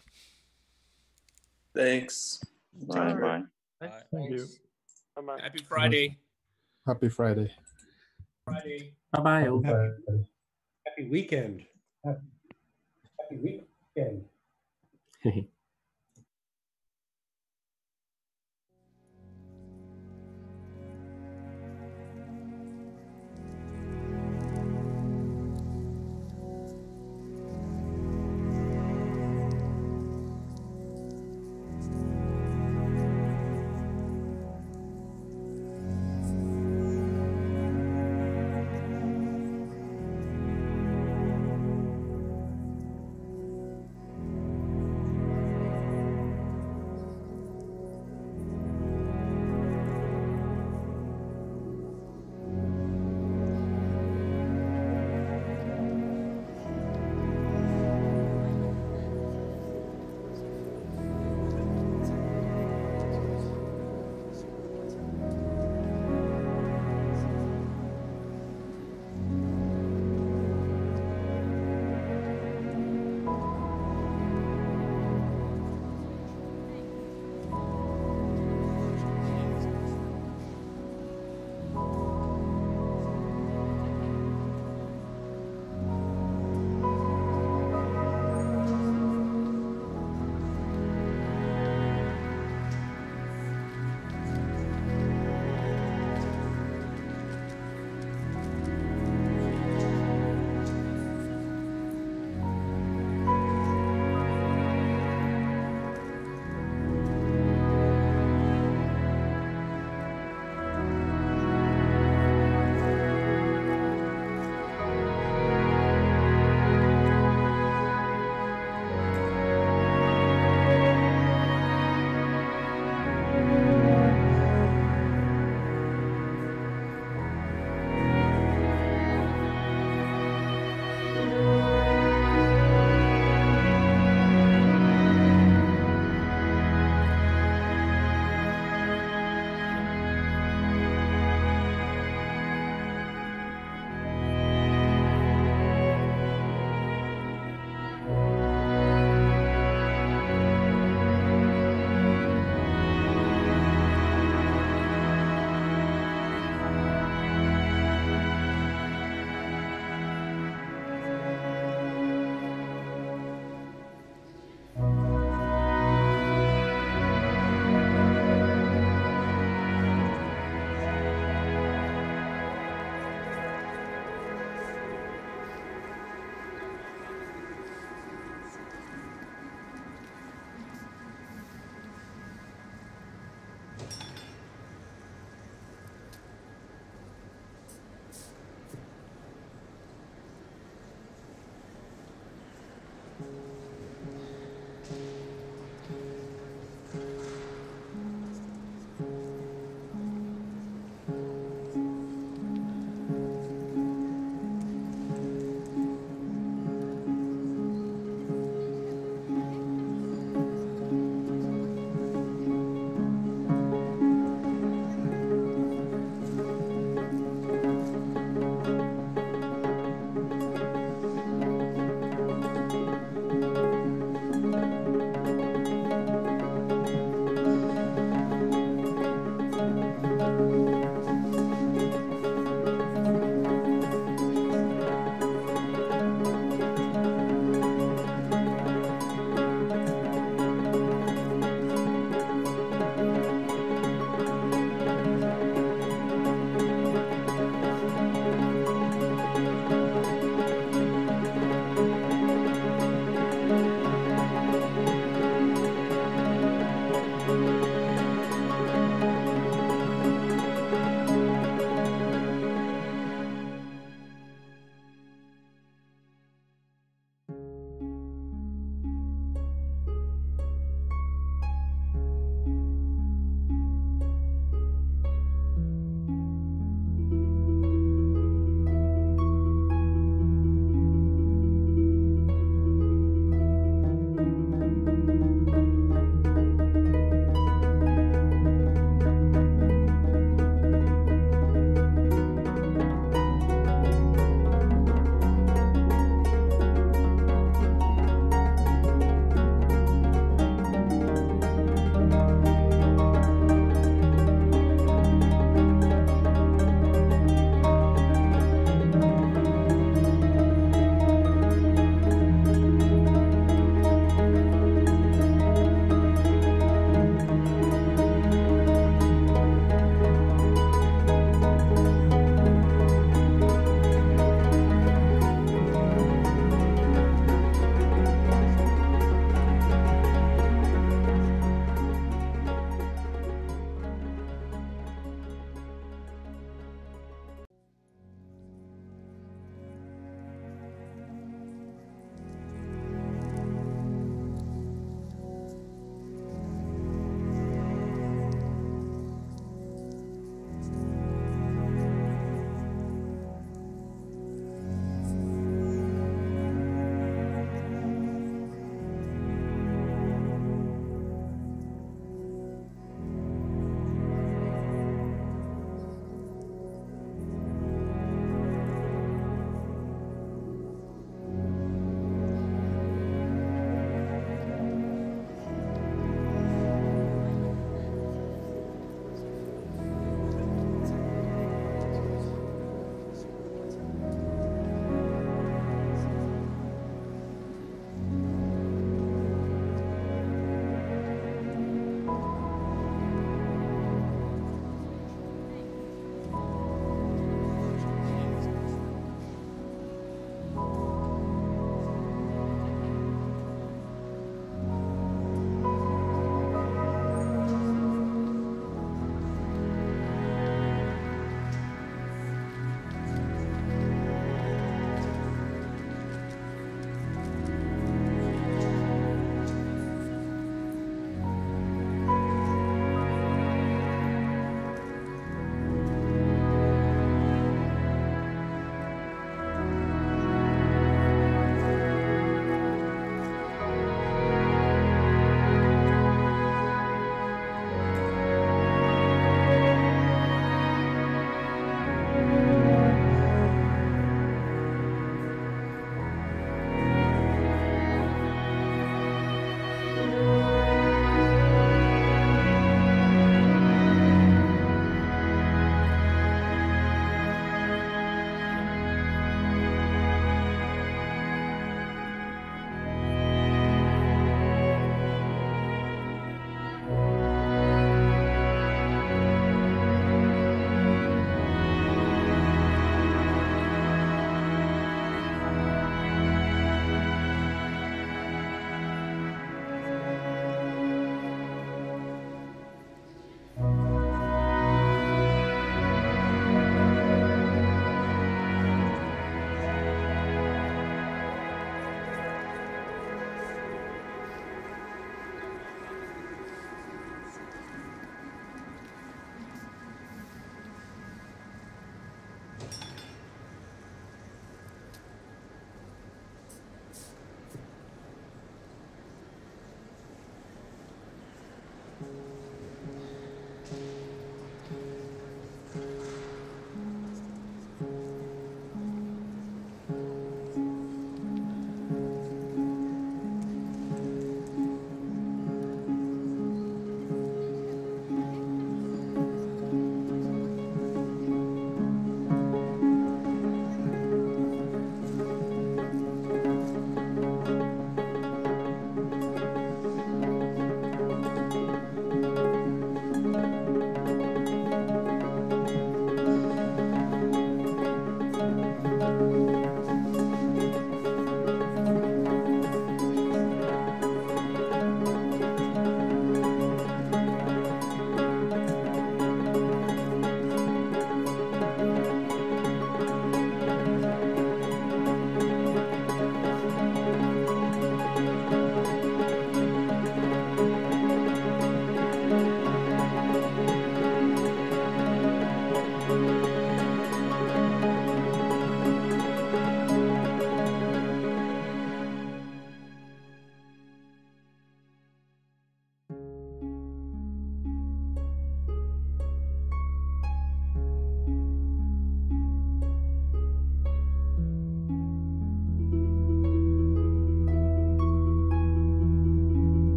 Thanks. Bye bye. Thank you. Happy Friday. Happy Friday. Friday. Bye-bye. Happy weekend. Happy weekend.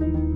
you.